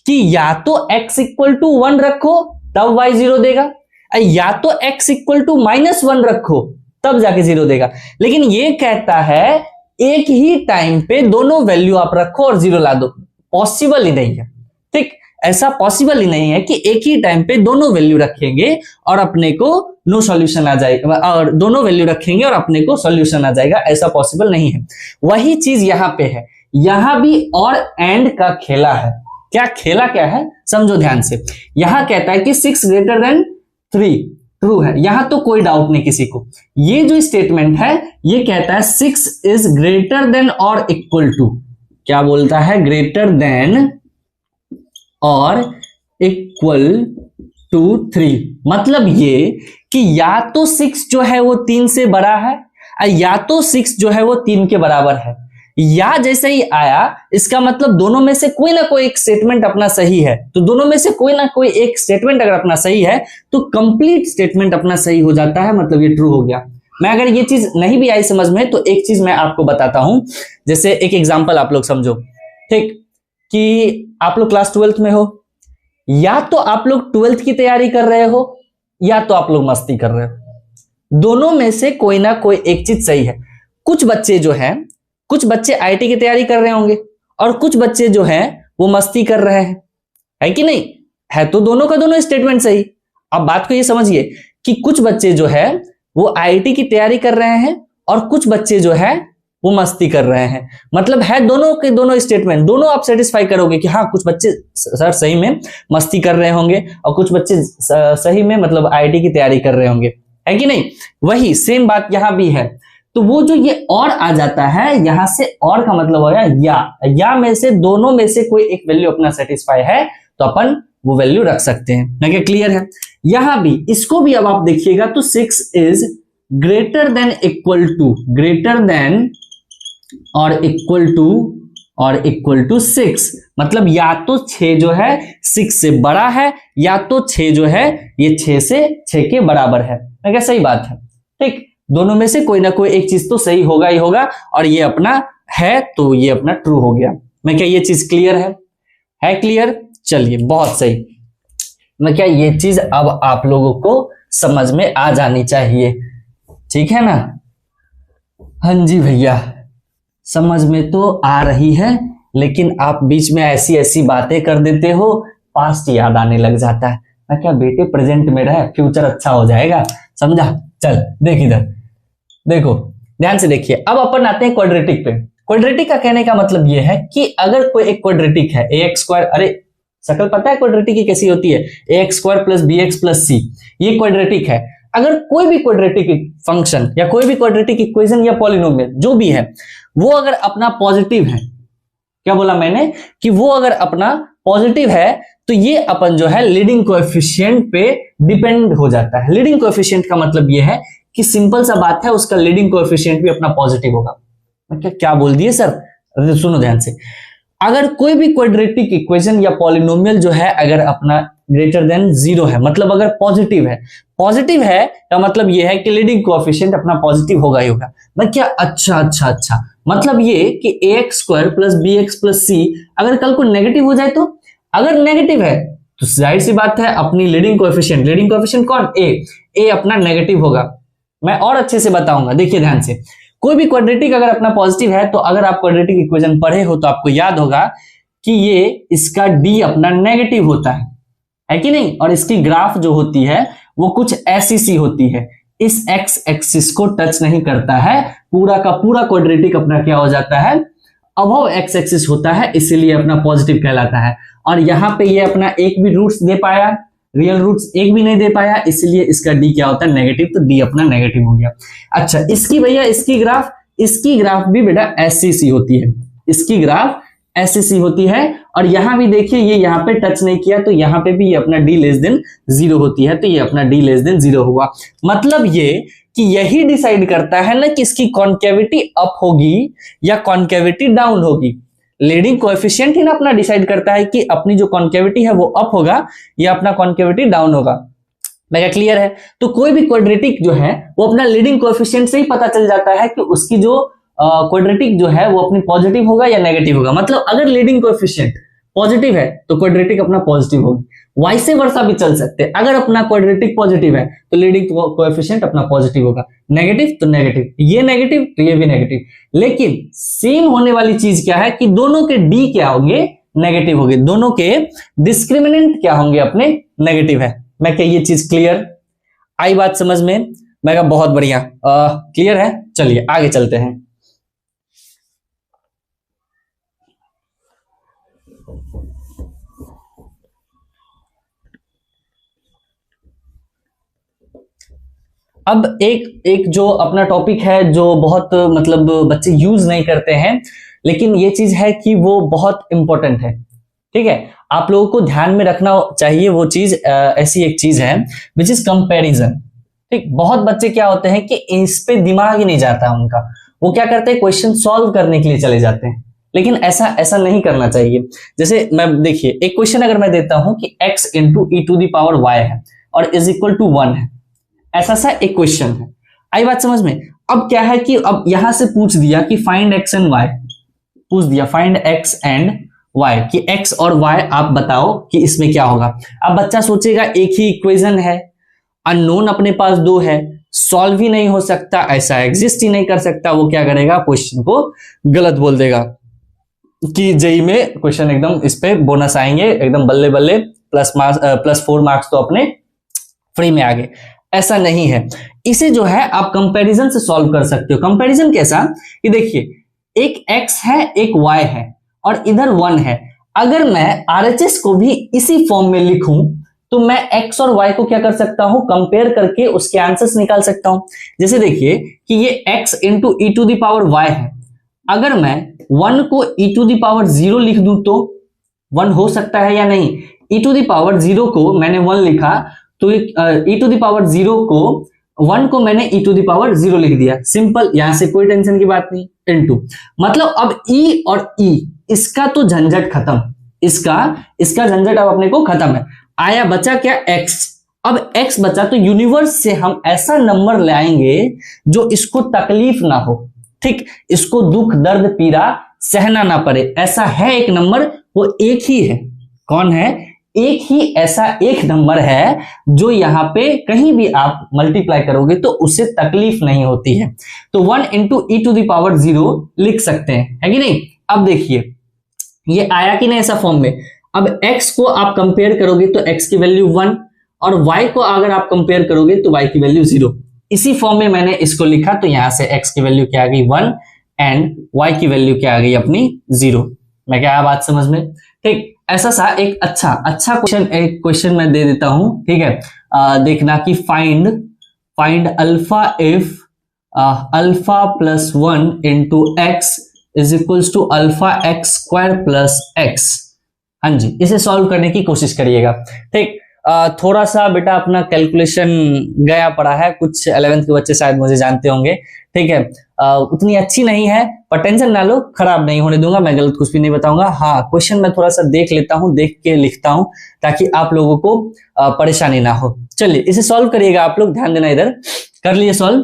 कि या तो x = 1 रखो तब y 0 देगा, या तो x = -1 रखो तब जाके 0 देगा। लेकिन ये कहता है एक ही टाइम पे दोनों वैल्यू आप रखो और 0 ला दो, पॉसिबल ही नहीं है। ठीक, ऐसा पॉसिबल ही नहीं है कि एक ही टाइम पे दोनों वैल्यू रखेंगे और अपने को नो सॉल्यूशन आ जाएगा, और दोनों वैल्यू रखेंगे और अपने को सॉल्यूशन आ जाएगा, ऐसा पॉसिबल नहीं है। वही चीज यहां पे है, यहां भी और एंड का खेला है। क्या खेला क्या है? समझो ध्यान से। यहां कहता है कि 6 ग्रेटर देन 3 ट्रू है, यहां तो कोई डाउट नहीं किसी को। ये जो स्टेटमेंट है ये कहता है 6 इज ग्रेटर देन और इक्वल टू, क्या बोलता है? ग्रेटर देन और इक्वल टू 3। मतलब ये कि या तो 6 जो है वो 3 से बड़ा है, या तो 6 जो है वो 3 के बराबर है। या जैसे ही आया, इसका मतलब दोनों में से कोई ना कोई एक स्टेटमेंट अपना सही है। तो दोनों में से कोई ना कोई एक स्टेटमेंट अगर अपना सही है तो कंप्लीट स्टेटमेंट अपना सही हो जाता है, मतलब ये ट्रू हो गया। मैं अगर ये चीज नहीं भी आई समझ में, तो एक चीज मैं आपको बताता हूं। जैसे एक एग्जांपल आप लोग समझो, ठीक, कि आप लोग क्लास 12th में हो, या तो आप लोग 12th की तैयारी कर रहे हो या तो आप लोग मस्ती कर रहे हो। दोनों में से कोई ना कोई एक चीज सही है। कुछ बच्चे जो हैं, कुछ बच्चे आईटी की तैयारी कर रहे होंगे और कुछ बच्चे जो हैं वो मस्ती कर रहे हैं, है कि नहीं? है तो दोनों का दोनों स्टेटमेंट सही। अब बात को ये समझिए कि कुछ बच्चे जो है वो आईटी की तैयारी कर रहे हैं और कुछ बच्चे जो है वो मस्ती कर रहे हैं, मतलब है दोनों के दोनों स्टेटमेंट, दोनों आप सेटिस्फाई करोगे कि हाँ कुछ बच्चे सर सही में मस्ती कर रहे होंगे और कुछ बच्चे सही में मतलब आईटी की तैयारी कर रहे होंगे, है कि नहीं? वही सेम बात यहां भी है। तो वो जो ये और आ जाता है, यहां से और का मतलब हो गया या में से दोनों में से कोई एक वैल्यू अपना सेटिस्फाई है तो अपन वो वैल्यू रख सकते हैं। ना क्या क्लियर है? यहां भी, इसको भी अब आप देखिएगा तो 6 is greater than equal to, greater than और इक्वल टू 6, मतलब या तो 6 जो है 6 से बड़ा है या तो 6 जो है ये 6 से 6 के बराबर है। ना क्या सही बात है? ठीक, दोनों में से कोई ना कोई एक चीज तो सही होगा ही होगा, और ये अपना है तो ये अपना ट्रू हो गया। मैं क्या ये चीज क्लियर है क्लियर? चलिए बहुत सही। मैं क्या ये चीज अब आप लोगों को समझ में आ जानी चाहिए, ठीक है ना? हाँ जी भैया, समझ में तो आ रही है, लेकिन आप बीच में ऐसी ऐसी बातें कर देते हो, पास्ट याद आने लग जाता है। मैं क्या बेटे प्रेजेंट में रहे, फ्यूचर अच्छा हो जाएगा, समझा? चल देख इधर, देखो ध्यान से देखिए। अब अपन आते हैं क्वाड्रेटिक पे। क्वाड्रेटिक का कहने का मतलब यह है कि अगर कोई एक क्वाड्रेटिक है ax², अरे शक्ल पता है क्वाड्रेटिक की कैसी होती है? ax² + bx + c, ये क्वाड्रेटिक है। अगर कोई भी क्वाड्रेटिक फंक्शन या कोई भी क्वाड्रेटिक इक्वेशन या पॉलिनोमियल जो भी है, वो अगर अपना पॉजिटिव है, क्या बोला मैंने कि वो अगर अपना पॉजिटिव है, तो ये अपन जो है लीडिंग कोएफिशिएंट पे डिपेंड हो जाता है। लीडिंग कोएफिशिएंट का मतलब ये है कि सिंपल सा बात है, उसका लीडिंग कोएफिशिएंट भी अपना पॉजिटिव होगा। क्या बोल दिए सर? सुनो ध्यान से। अगर कोई भी क्वाड्रेटिक इक्वेशन या पॉलिनोमियल जो है अगर अपना ग्रेटर देन 0 है, मतलब अगर पॉजिटिव है का मतलब ये है कि लीडिंग कोएफिशिएंट अपना पॉजिटिव होगा ही होगा। मैं क्या अच्छा, मतलब ये कि ax² + bx + c अगर कल को नेगेटिव हो जाए तो, अगर नेगेटिव है तो जाहिर सी बात है अपनी लीडिंग कोएफिशिएंट कौन, ए अपना नेगेटिव होगा। मैं और अच्छे से बताऊंगा, देखिए ध्यान से। कोई भी क्वाड्रेटिक अगर अपना पॉजिटिव है, तो अगर आप क्वाड्रेटिक इक्वेशन पढ़े हो तो आपको याद होगा कि ये इसका डी अपना नेगेटिव होता है कि नहीं, और इसकी ग्राफ जो होती है वो कुछ ऐसी सी होती है, इस एक्स एक्सिस को टच नहीं करता है, पूरा का पूरा क्वाड्रेटिक अपना क्या हो जाता है, अबव एक्स एक्सिस होता है, इसीलिए अपना पॉजिटिव कहलाता है। और यहां पे ये अपना एक भी रूट्स दे पाया, रियल रूट्स एक भी नहीं दे पाया, इसलिए इसका डी क्या होता है, नेगेटिव, तो डी अपना नेगेटिव हो गया। अच्छा, इसकी भैया इसकी ग्राफ भी बेटा ऐसी सी होती है, इसकी ग्राफ ऐसी सी होती है, और यहां भी देखिए ये यहां पे टच नहीं किया, तो यहां पे भी ये अपना डी लेस देन 0 होती है, तो ये अपना डी लेस देन 0 हुआ। मतलब ये कि यही डिसाइड करता है ना कि इसकी कॉन्केविटी अप होगी या कॉन्केविटी डाउन होगी। लीडिंग कोएफिशिएंट ही ना अपना डिसाइड करता है कि अपनी जो कॉन्केविटी है वो अप होगा या अपना कॉन्केविटी डाउन होगा। मैं क्या क्लियर है? तो कोई भी क्वाड्रेटिक जो है वो अपना लीडिंग कोएफिशिएंट से ही पता चल जाता है कि उसकी जो क्वाड्रेटिक जो है वो अपनी पॉजिटिव होगा या नेगेटिव होगा। मतलब अगर लीडिंग कोएफिशिएंट पॉजिटिव है तो क्वाड्रेटिक अपना पॉजिटिव होगी, वाइसे वर्सा भी चल सकते हैं। अगर अपना क्वाड्रेटिक पॉजिटिव है तो लीडिंग कोएफिशिएंट अपना पॉजिटिव होगा, नेगेटिव तो नेगेटिव, ये नेगेटिव तो ये भी नेगेटिव। लेकिन सेम होने वाली चीज क्या है कि दोनों के डी क्या होंगे, नेगेटिव होंगे, दोनों के डिस्क्रिमिनेंट क्या होंगे, अपने नेगेटिव है। मैं क्या ये चीज क्लियर आई बात समझ में? मैं कहा बहुत बढ़िया, क्लियर है। चलिए आगे चलते हैं। अब एक जो अपना टॉपिक है जो बहुत मतलब बच्चे यूज नहीं करते हैं, लेकिन ये चीज है कि वो बहुत इंपॉर्टेंट है, ठीक है, आप लोगों को ध्यान में रखना चाहिए। वो चीज ऐसी एक चीज है विच इज कंपैरिजन। ठीक, बहुत बच्चे क्या होते हैं कि इस पे दिमाग ही नहीं जाता उनका, वो क्या करते हैं क्वेश्चन सॉल्व करने के लिए चले जाते हैं, लेकिन ऐसा नहीं करना चाहिए। जैसे मैं देखिए एक क्वेश्चन अगर मैं देता हूं कि x into E to the power y है और इज इक्वल टू 1 है, ऐसा सा एक क्वेश्चन है, आई बात समझ में? अब क्या है कि अब यहां से पूछ दिया कि फाइंड x एंड y, पूछ दिया फाइंड x एंड y कि x और y आप बताओ कि इसमें क्या होगा। अब बच्चा सोचेगा एक ही इक्वेशन है, अननोन अपने पास 2 है, सॉल्व ही नहीं हो सकता, ऐसा एग्जिस्ट ही नहीं कर सकता, वो क्या करेगा, क्वेश्चन को गलत बोल देगा कि जेई में क्वेश्चन एकदम इस पे बोनस आएंगे, एकदम बल्ले बल्ले, +4 मार्क्स तो अपने फ्री में आ गए। ऐसा नहीं है, इसे जो है आप कंपैरिजन से सॉल्व कर सकते हो। कंपैरिजन कैसा कि देखिए एक x है एक y है और इधर 1 है, अगर मैं RHS को भी इसी फॉर्म में लिखूं तो मैं x और y को क्या कर सकता हूं, कंपेयर करके उसके आंसर्स निकाल सकता हूं। जैसे देखिए कि ये x into E to the power y है, अगर मैं 1 को ई टू द पावर 0 लिख दूं तो 1 हो सकता है या नहीं? ई टू द पावर 0 को मैंने 1 लिखा तो ई टू द पावर 0 को 1 को मैंने ई टू द पावर 0 लिख दिया, सिंपल, यहां से कोई टेंशन की बात नहीं, इनटू। मतलब अब ई और ई इसका तो झंझट खत्म, इसका झंझट अब अपने को खत्म है। आया बचा क्या, x। अब x बचा तो यूनिवर्स से हम ऐसा नंबर ले आएंगे जो इसको तकलीफ ना हो, ठीक, इसको दुख दर्द पीड़ा सहना ना पड़े। ऐसा है एक नंबर, वो एक ही है, कौन है, एक ही ऐसा एक नंबर है जो यहां पे कहीं भी आप मल्टीप्लाई करोगे तो उससे तकलीफ नहीं होती है। तो 1 into E to the power 0 लिख सकते हैं, है कि नहीं? अब देखिए ये आया कि नहीं ऐसा फॉर्म में। अब x को आप कंपेयर करोगे तो x की वैल्यू 1 और y को अगर आप कंपेयर करोगे तो y की वैल्यू 0। इसी फॉर्म में मैंने इसको लिखा, तो यहां से x की वैल्यू क्या आ गई 1 एंड y की वैल्यू क्या आ गई अपनी 0। मैं क्या बात समझ में? ठीक, ऐसा सा एक अच्छा क्वेश्चन मैं दे देता हूं, ठीक है, देखना कि find alpha if alpha plus 1 into x is equals to alpha x square plus x. हाँ जी, इसे सॉल्व करने की कोशिश करिएगा। ठीक, थोड़ा सा बेटा अपना कैलकुलेशन गया पड़ा है, कुछ 11th के बच्चे शायद मुझे जानते होंगे, ठीक है, उतनी अच्छी नहीं है, पर टेंशन ना लो, खराब नहीं होने दूंगा, मैं गलत कुछ भी नहीं बताऊंगा। हाँ, क्वेश्चन मैं थोड़ा सा देख लेता हूं, देख के लिखता हूं ताकि आप लोगों को परेशानी ना हो। चलिए इसे सॉल्व करिएगा आप लोग, ध्यान देना, इधर कर लिए सॉल्व,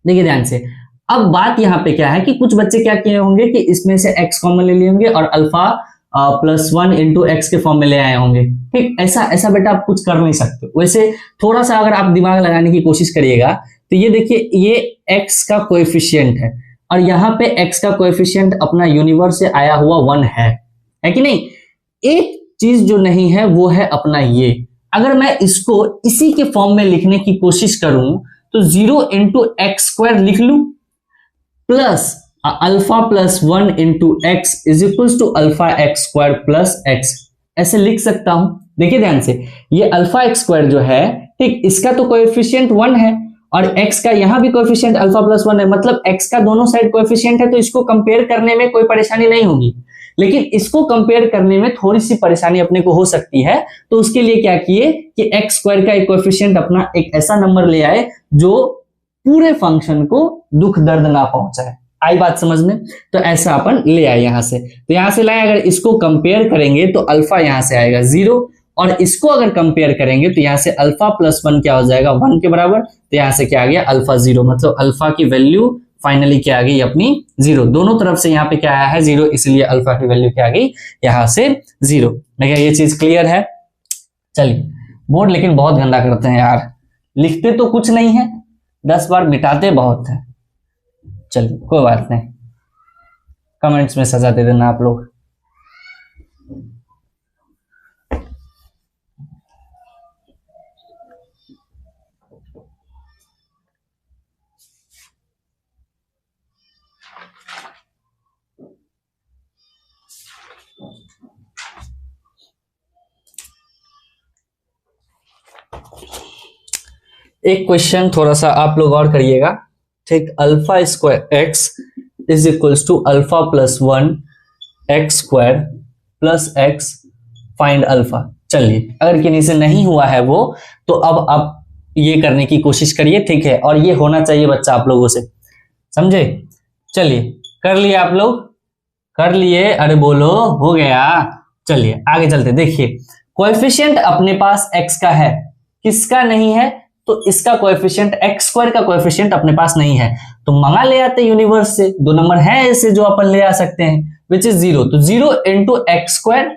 देखिए ध्यान से। अब बात यहाँ पे क्या है कि कुछ बच्चे क्या किए होंगे कि इसमें से x कॉमन ले लिए होंगे और अल्फा +1 इंटू एक्स के फॉर्म में ले आए होंगे। ठीक, ऐसा बेटा आप कुछ कर नहीं सकते। वैसे थोड़ा सा अगर आप दिमाग लगाने की कोशिश करिएगा तो ये देखिए, ये x का कोएफिशिएंट है और यहाँ पे x का कोएफिशिएंट अपना यूनिवर्स से आया हुआ 1 है कि नहीं। एक चीज जो नहीं है वो है अपना ये। अगर मैं इसको इसी के फॉर्म में लिखने की कोशिश करूं तो 0 इंटू एक्स स्क्वायर लिख लूं plus alpha plus 1 into x is equal to alpha x square plus x, ऐसे लिख सकता हूं। देखिए ध्यान से, ये अल्फा एक्स स्क्वायर जो है, ठीक, इसका तो कोएफिशिएंट 1 है और x का यहां भी कोएफिशिएंट अल्फा प्लस 1 है, मतलब x का दोनों साइड कोएफिशिएंट है, तो इसको कंपेयर करने में कोई परेशानी नहीं होगी। लेकिन इसको कंपेयर करने में थोड़ी सी परेशानी अपने को हो सकती है, तो उसके लिए क्या किए कि एक्स स्क्वायर का एक कोएफिशिएंट अपना एक ऐसा नंबर ले आए जो पूरे फंक्शन को दुख दर्द ना पहुंचाए। आई बात समझ में? तो ऐसा अपन ले आए यहां से, तो यहां से लाए, अगर इसको कंपेयर करेंगे तो अल्फा यहां से आएगा 0 और इसको अगर कंपेयर करेंगे तो यहां से अल्फा प्लस 1 क्या हो जाएगा 1 के बराबर, तो यहां से क्या आ गया अल्फा 0, मतलब अल्फा की वैल्यू फाइनली क्या आ गई अपनी 0। दोनों तरफ से यहाँ पे क्या आया है 0, इसलिए अल्फा की वैल्यू क्या आ गई यहां से 0। मैं क्या ये चीज क्लियर है? चलिए, बोर्ड लेकिन बहुत गंदा करते हैं यार, लिखते तो कुछ नहीं है, 10 बार मिटाते बहुत है। चलिए कोई बात नहीं, कमेंट्स में सजा दे देना आप लोग। एक क्वेश्चन थोड़ा सा आप लोग और करिएगा, ठीक। Alpha square x is equals to alpha plus 1 x square plus x, find alpha. चलिए, अगर किन्हीं से नहीं हुआ है वो, तो अब आप ये करने की कोशिश करिए, ठीक है, और ये होना चाहिए बच्चा आप लोगों से, समझे? चलिए, कर लिए आप लोग? कर लिए? अरे बोलो, हो गया। चलिए आगे चलते। देखिए, कोएफिशिएंट अपने पास x का है, किसका नहीं है? तो इसका कोएफिशिएंट एक्स स्क्वायर का कोएफिशिएंट अपने पास नहीं है, तो मंगा ले आते यूनिवर्स से। 2 नंबर है ऐसे जो अपन ले आ सकते हैं, विच इज 0। तो 0 into x square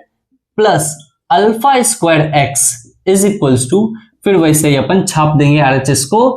plus alpha square x is equals to, फिर वैसे ही अपन छाप देंगे RHS को,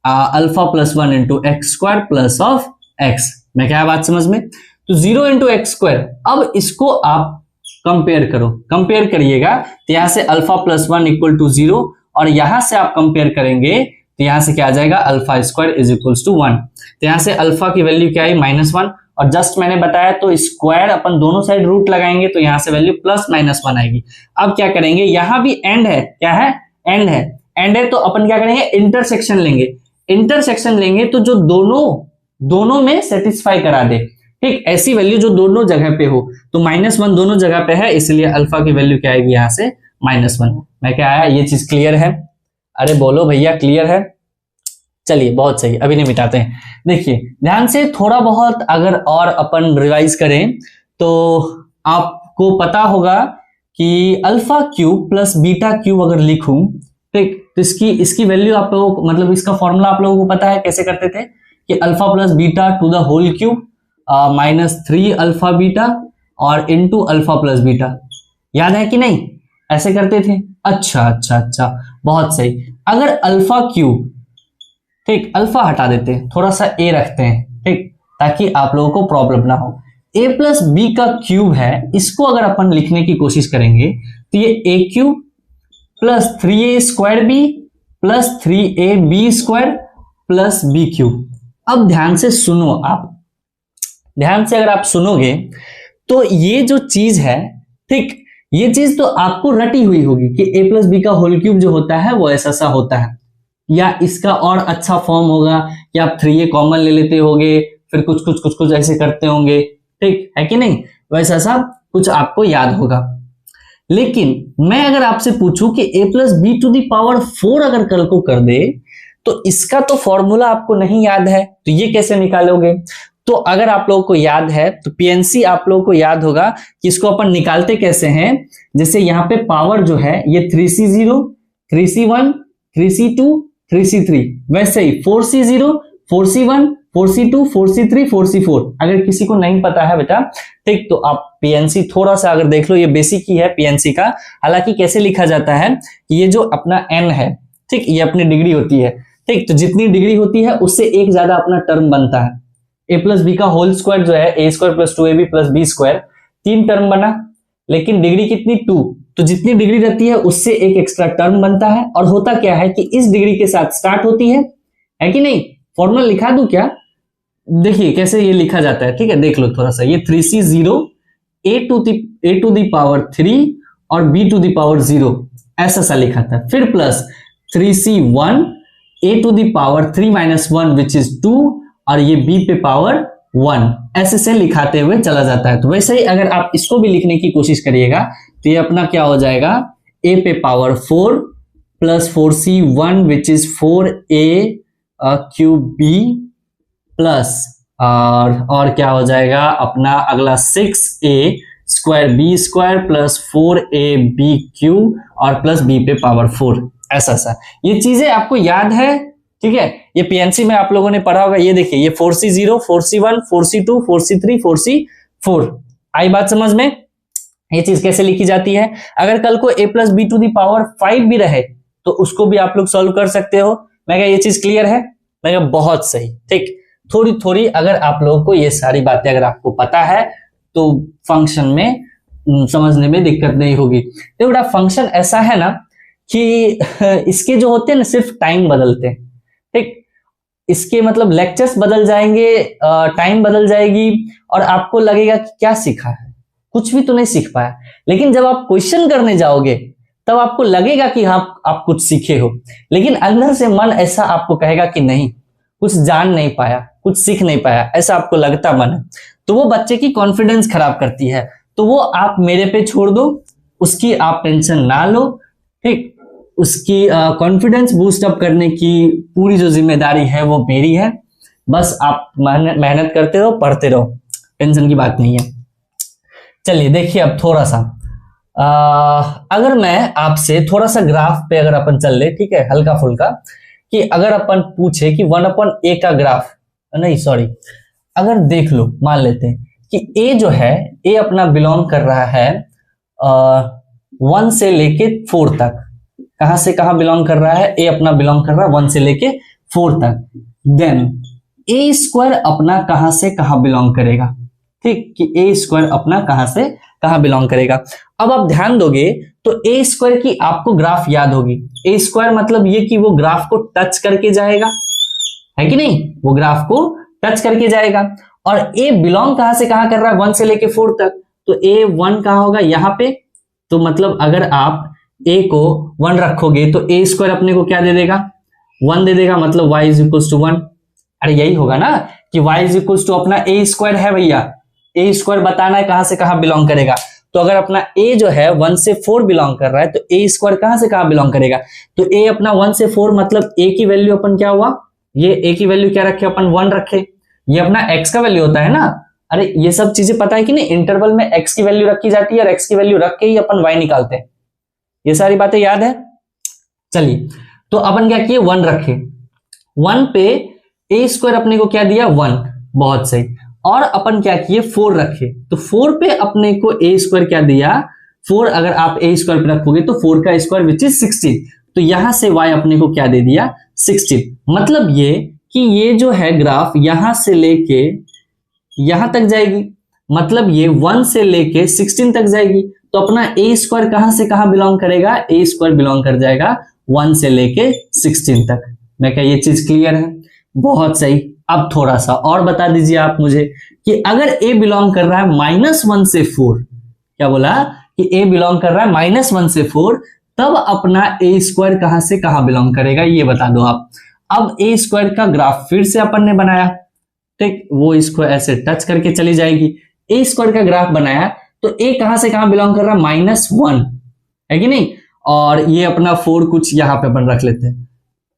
alpha plus 1 into x square plus of x. मैं क्या बात समझ में? तो 0 इंटू एक्स स्क्वायर, अब इसको आप कंपेयर करो, कंपेयर करिएगा तो यहां से अल्फा प्लस 1 इक्वल टू 0 और यहां से आप कंपेयर करेंगे तो यहां से क्या आ जाएगा alpha square is equals to 1। तो यहां से अल्फा की वैल्यू क्या आई -1, और जस्ट मैंने बताया तो स्क्वायर अपन दोनों साइड रूट लगाएंगे तो यहां से वैल्यू प्लस -1 आएगी। अब क्या करेंगे, यहां भी एंड है, क्या है? एंड है। एंड है तो अपन क्या करेंगे, इंटरसेक्शन लेंगे। इंटरसेक्शन लेंगे तो जो दोनों में सेटिस्फाई करा दे, ठीक, ऐसी वैल्यू जो दोनों जगह पे हो। तो -1 दोनों जगह पे है, इसलिए अल्फा की वैल्यू क्या आएगी यहां से -1। मैं क्या आया, ये चीज क्लियर है? अरे बोलो भैया, क्लियर है? चलिए बहुत सही, अभी नहीं मिटाते हैं। देखिए ध्यान से, थोड़ा बहुत अगर और अपन रिवाइज करें तो आपको पता होगा कि alpha cube plus beta cube अगर लिखूं, ठीक, तो इसकी वैल्यू आप लोगों को, मतलब इसका फॉर्मूला आप लोगों को पता है कैसे करते थे कि alpha plus beta two the whole cube -3 alpha beta और इंटू अल्फा प्लस बीटा, याद है कि नहीं? ऐसे करते थे। अच्छा, बहुत सही। अगर अल्फा क्यूब, ठीक, अल्फा हटा देते हैं, थोड़ा सा ए रखते हैं, ठीक, ताकि आप लोगों को प्रॉब्लम ना हो। ए प्लस बी का क्यूब है, इसको अगर अपन लिखने की कोशिश करेंगे तो ये A cube plus 3a square B plus 3ab square plus B cube. अब ध्यान से सुनो, आप ध्यान से अगर आप सुनोगे तो ये जो चीज है, ठीक, ये चीज तो आपको रटी हुई होगी कि a प्लस बी का होल क्यूब जो होता है वो ऐसा सा होता है, या इसका और अच्छा फॉर्म होगा कि आप 3a कॉमन ले लेते होगे, फिर कुछ ऐसे करते होंगे, ठीक है कि नहीं? वैसा सा कुछ आपको याद होगा। लेकिन मैं अगर आपसे पूछूं कि a plus B to the power 4 अगर कल को कर दे, तो इसका तो फॉर्मूला आपको नहीं याद है, तो ये कैसे निकालोगे? तो अगर आप लोगों को याद है तो पीएनसी आप लोगों को याद होगा कि इसको अपन निकालते कैसे हैं। जैसे यहाँ पे पावर जो है ये 3c0, 3c1, 3c2, 3c3, वैसे ही 4c0, 4c1, 4c2, 4c3, 4c4। अगर किसी को नहीं पता है बेटा, ठीक, तो आप पीएनसी थोड़ा सा अगर देख लो, ये बेसिक ही है पीएनसी का। हालांकि कैसे लिखा जाता है कि ये जो अपना एन है, ठीक, ये अपनी डिग्री होती है, ठीक, तो जितनी डिग्री होती है उससे एक ज्यादा अपना टर्म बनता है। ए प्लस बी का होल स्क्वायर जो है A square plus 2ab plus B square, 3 term बना, लेकिन डिग्री कितनी 2, तो जितनी डिग्री रहती है उससे एक एक्स्ट्रा टर्म बनता है। और होता क्या है कि इस डिग्री के साथ स्टार्ट होती है कि नहीं। फॉर्मूला लिखा दूं क्या, देखिए कैसे ये लिखा जाता है, ठीक है, देख लो थोड़ा सा। ये 3c0 a to the power 3 और b टू द पावर 0 ऐसा सा लिखा था। फिर plus 3c1 a to the power 3 minus 1 which is 2 और ये b पे पावर 1, ऐसे से लिखाते हुए चला जाता है। तो वैसे ही अगर आप इसको भी लिखने की कोशिश करिएगा तो ये अपना क्या हो जाएगा, a पे power 4 plus 4c1 which is 4a cube b plus और क्या हो जाएगा अपना अगला 6a square b square plus 4ab cube और प्लस b पे पावर 4, ऐसा सा। ये चीजें आपको याद है, ठीक है। ये पीएनसी में आप लोगों ने पढ़ा होगा। ये देखिए, ये 4c0 4c1 4c2 4c3 4c4, आई बात समझ में। ये चीज कैसे लिखी जाती है। अगर कल को a plus B to the power 5 भी रहे तो उसको भी आप लोग सॉल्व कर सकते हो। मैं क्या ये चीज क्लियर है, मैं क्या बहुत सही, ठीक। थोड़ी थोड़ी अगर आप लोगों को ये सारी बातें अगर आपको पता है तो फंक्शन में समझने में दिक्कत नहीं होगी। तो बेटा फंक्शन ऐसा है ना कि इसके जो होते हैं ना सिर्फ टाइम बदलते हैं, ठीक। इसके मतलब लेक्चर्स बदल जाएंगे, टाइम बदल जाएगी और आपको लगेगा कि क्या सीखा है, कुछ भी तो नहीं सीख पाया। लेकिन जब आप क्वेश्चन करने जाओगे तब आपको लगेगा कि आप कुछ सीखे हो, लेकिन अंदर से मन ऐसा आपको कहेगा कि नहीं, कुछ जान नहीं पाया, कुछ सीख नहीं पाया, ऐसा आपको लगता मन है। तो वो बच्चे की कॉन्फिडेंस खराब करती है। तो वो आप मेरे पे छोड़ दो, उसकी आप टेंशन ना लो, ठीक। उसकी कॉन्फिडेंस बूस्ट अप करने की पूरी जो जिम्मेदारी है वो मेरी है। बस आप मेहनत करते रहो, पढ़ते रहो, टेंशन की बात नहीं है। चलिए देखिए अब थोड़ा सा अगर मैं आपसे थोड़ा सा ग्राफ पे अगर अपन चल ले, ठीक है, हल्का फुल्का, कि अगर अपन पूछे कि 1/a का ग्राफ, नहीं सॉरी, अगर देख लो मान लेते हैं कि a जो है, a अपना बिलोंग कर रहा है 1 से लेके 4 तक। कहां से कहां बिलोंग कर रहा है, a अपना बिलोंग कर रहा है 1 से लेके 4 तक। देन a स्क्वायर अपना कहां से कहां बिलोंग करेगा, ठीक, कि a स्क्वायर अपना कहां से कहां बिलोंग करेगा। अब आप ध्यान दोगे तो a स्क्वायर की आपको ग्राफ याद होगी। a स्क्वायर मतलब ये कि वो ग्राफ को टच करके जाएगा, है कि नहीं, वो ग्राफ को टच करके जाएगा। और a बिलोंग कहां से कहां कर रहा है 1 से लेके 4 तक, तो a1 कहां होगा यहां पे। तो मतलब अगर आप a को 1 रखोगे तो a स्क्वायर अपने को क्या दे देगा, 1 दे देगा, मतलब y इज इक्वल टू 1। अरे यही होगा ना कि y इज इक्वल टू अपना a स्क्वायर है भैया, a स्क्वायर बताना है कहां से कहां बिलोंग करेगा। तो अगर अपना a जो है 1 से 4 बिलोंग कर रहा है तो a स्क्वायर कहां से कहां बिलोंग करेगा। तो a अपना 1 से 4 मतलब a की वैल्यू अपन क्या हुआ, ये a की वैल्यू क्या रखे अपन 1 रखे, ये अपना x का वैल्यू होता है ना। अरे ये सब चीजें पता है कि नहीं, इंटरवल में x की वैल्यू रखी जाती है और x की वैल्यू रख के ही अपन y निकालते हैं। ये सारी बातें याद है। चलिए तो अपन क्या किए 1 रखे, 1 पे a स्क्वायर अपने को क्या दिया 1, बहुत सही। और अपन क्या किए 4 रखे, तो 4 पे अपने को a स्क्वायर क्या दिया 4। अगर आप a स्क्वायर पे रखोगे तो 4 का स्क्वायर विच इज 16, तो यहां से y अपने को क्या दे दिया 16। मतलब ये कि ये जो है ग्राफ यहां से लेके यहां तक जाएगी, मतलब ये 1 से लेके 16 तक जाएगी। तो अपना a स्क्वायर कहां से कहां बिलोंग करेगा, a स्क्वायर बिलोंग कर जाएगा 1 से लेके 16 तक। मैं क्या ये चीज क्लियर है, बहुत सही। अब थोड़ा सा और बता दीजिए आप मुझे कि अगर a बिलोंग कर रहा है -1 से 4, क्या बोला कि a बिलोंग कर रहा है -1 से 4, तब अपना a स्क्वायर कहां से कहां बिलोंग करेगा ये बता दो आप। अब a स्क्वायर का ग्राफ फिर से अपन ने बनाया, ठीक, वो इसको ऐसे टच करके चली जाएगी। a स्क्वायर का ग्राफ बनाया तो a कहां से कहां बिलोंग कर रहा है -1, है कि नहीं। और ये अपना 4 कुछ यहां पे अपन रख लेते हैं।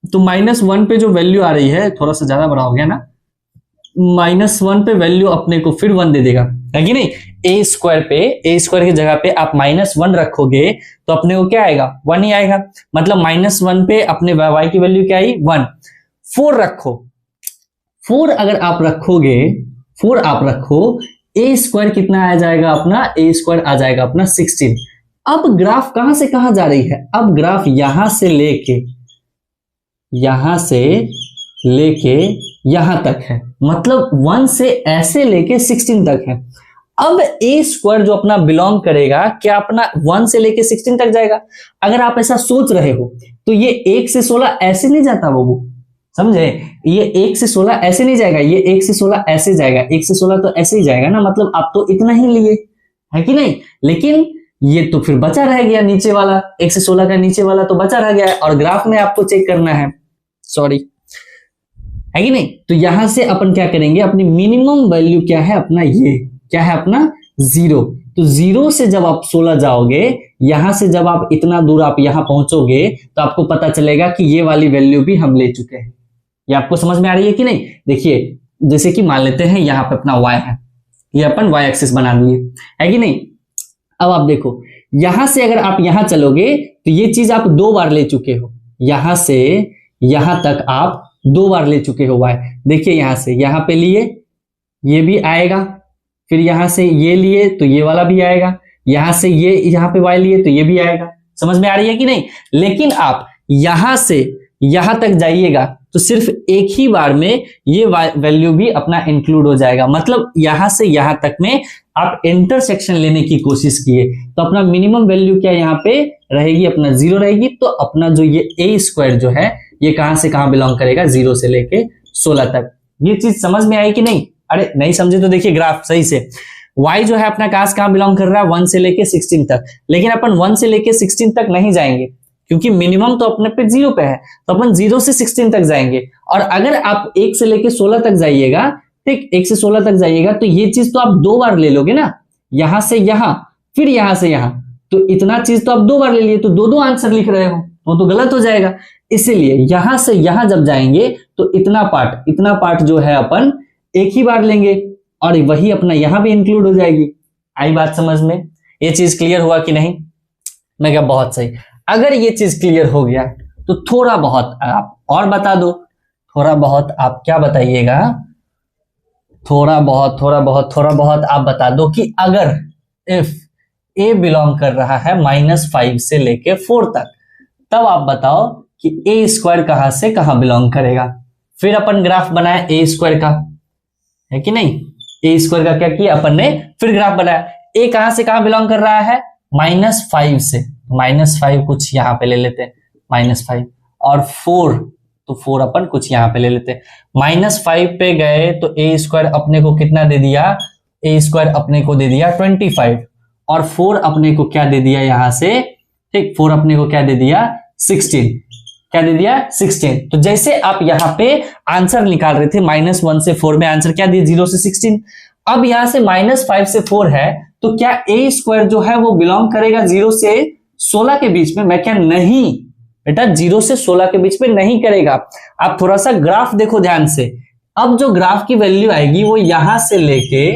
तो -1 पे जो वैल्यू आ रही है, थोड़ा सा ज्यादा बड़ा हो गया ना, -1 पे वैल्यू अपने को फिर 1 दे देगा, है कि नहीं। a स्क्वायर की जगह पे आप -1 रखोगे तो अपने को क्या आएगा 1 ही आएगा। मतलब -1 पे अपने y की वैल्यू क्या आई 1। 4 रखो, 4 अगर आप रखोगे, 4 आप रखो, ए स्क्वायर कितना आ जाएगा अपना, ए स्क्वायर आ जाएगा अपना 16। अब ग्राफ कहां से कहां जा रही है, अब ग्राफ यहां से लेके यहां तक है, मतलब 1 से ऐसे लेके 16 तक है। अब ए स्क्वायर जो अपना बिलोंग करेगा, क्या अपना 1 से लेके 16 तक जाएगा? अगर आप ऐसा सोच रहे हो तो ये 1 से 16 ऐसे नहीं जाता बाबू, समझे? ये 1 से 16 ऐसे नहीं जाएगा, ये 1 से 16 ऐसे जाएगा, 1 से 16 तो ऐसे ही जाएगा ना, मतलब आप तो इतना ही लिए, है कि नहीं? लेकिन ये तो फिर बचा रह गया नीचे वाला, 1 से 16 का नीचे वाला तो बचा रह गया है, और ग्राफ में आपको चेक करना है, सॉरी, है कि नहीं? तो यहां से अपन क्या करेंगे, अपनी मिनिमम वैल्यू क्या है अपना, ये क्या है अपना 0। तो 0 से जब आप 16 जाओगे, यहां से जब आप इतना दूर आप यहां पहुंचोगे, तो आपको पता चलेगा कि ये वाली वैल्यू भी हम ले चुके हैं। ये आपको समझ में आ रही है कि नहीं? देखिए, जैसे कि मान लेते हैं यहां पे अपना y है, ये अपन y एक्सिस बना दिए, है कि नहीं? अब आप देखो, यहां से अगर आप यहां चलोगे तो ये चीज आप 2 बार ले चुके हो, यहां से यहां तक आप 2 बार ले चुके हो y। देखिए यहां से यहां पे लिए, ये भी आएगा, फिर यहां से ये लिए तो ये वाला भी आएगा, यहां से ये यहां पे y लिए तो ये भी आएगा। समझ में आ रही है कि नहीं? लेकिन आप यहां से यहां तक जाइएगा तो सिर्फ एक ही बार में ये वैल्यू भी अपना इंक्लूड हो जाएगा, मतलब यहां से यहां तक में आप इंटरसेक्शन लेने की कोशिश किए तो अपना मिनिमम वैल्यू क्या यहां पे रहेगी, अपना 0 रहेगी। तो अपना जो ये ए स्क्वायर जो है ये कहां से कहां बिलोंग करेगा, 0 से लेके 16 तक। ये चीज समझ में आई कि नहीं? अरे नहीं समझे तो देखिए ग्राफ सही से, y जो है अपना कहां से कहां बिलोंग कर रहा है, 1 से लेके 16 तक। लेकिन अपन 1 से लेके 16 तक नहीं जाएंगे क्योंकि मिनिमम तो अपने पे 0 पे है, तो अपन 0 से 16 तक जाएंगे। और अगर आप 1 से लेके 16 तक जाइएगा, ठीक, 1 से 16 तक जाइएगा तो ये चीज तो आप 2 बार ले लोगे ना, यहां से यहां फिर यहां से यहां, तो इतना चीज तो आप 2 बार ले लिए, तो 2 आंसर लिख रहे हो, वो तो गलत हो जाएगा। इसीलिए यहां से यहां जब जाएंगे तो इतना पार्ट जो है अपन एक ही बार लेंगे और वही अपना यहां भी इंक्लूड हो जाएगी। आई बात समझ में? ये चीज क्लियर हुआ कि नहीं? मैं क्या, बहुत सही। अगर ये चीज क्लियर हो गया तो थोड़ा बहुत आप और बता दो, थोड़ा बहुत आप क्या बताइएगा, थोड़ा बहुत आप बता दो कि अगर इफ ए बिलोंग कर रहा है -5 से लेके 4 तक, तब आप बताओ कि ए स्क्वायर कहां से कहां बिलोंग करेगा। फिर अपन ग्राफ बनाया ए स्क्वायर का, है कि नहीं? ए स्क्वायर का क्या किया अपन ने, फिर ग्राफ बनाया। ए कहां से कहां बिलोंग कर रहा है, -5 से, -5 कुछ यहां पे ले लेते हैं, -5 और 4, तो 4 अपन कुछ यहां पे ले लेते हैं। -5 पे गए तो ए स्क्वायर अपने को कितना दे दिया, ए स्क्वायर अपने को दे दिया 25 और 4 अपने को क्या दे दिया यहां से, ठीक, 4 अपने को क्या दे दिया 16, क्या दे दिया 16। तो जैसे आप यहाँ पे आंसर निकाल रहे थे -1 से 4 में आंसर क्या दिया, 0 से 16। अब यहां से -5 से 4 है तो क्या ए स्क्वायर जो है वो बिलोंग करेगा 0 से 16 के बीच में? मैं क्या, नहीं बेटा, 0 से 16 के बीच में नहीं करेगा। आप थोड़ा सा ग्राफ देखो ध्यान से। अब जो ग्राफ की वैल्यू आएगी वो यहां से लेके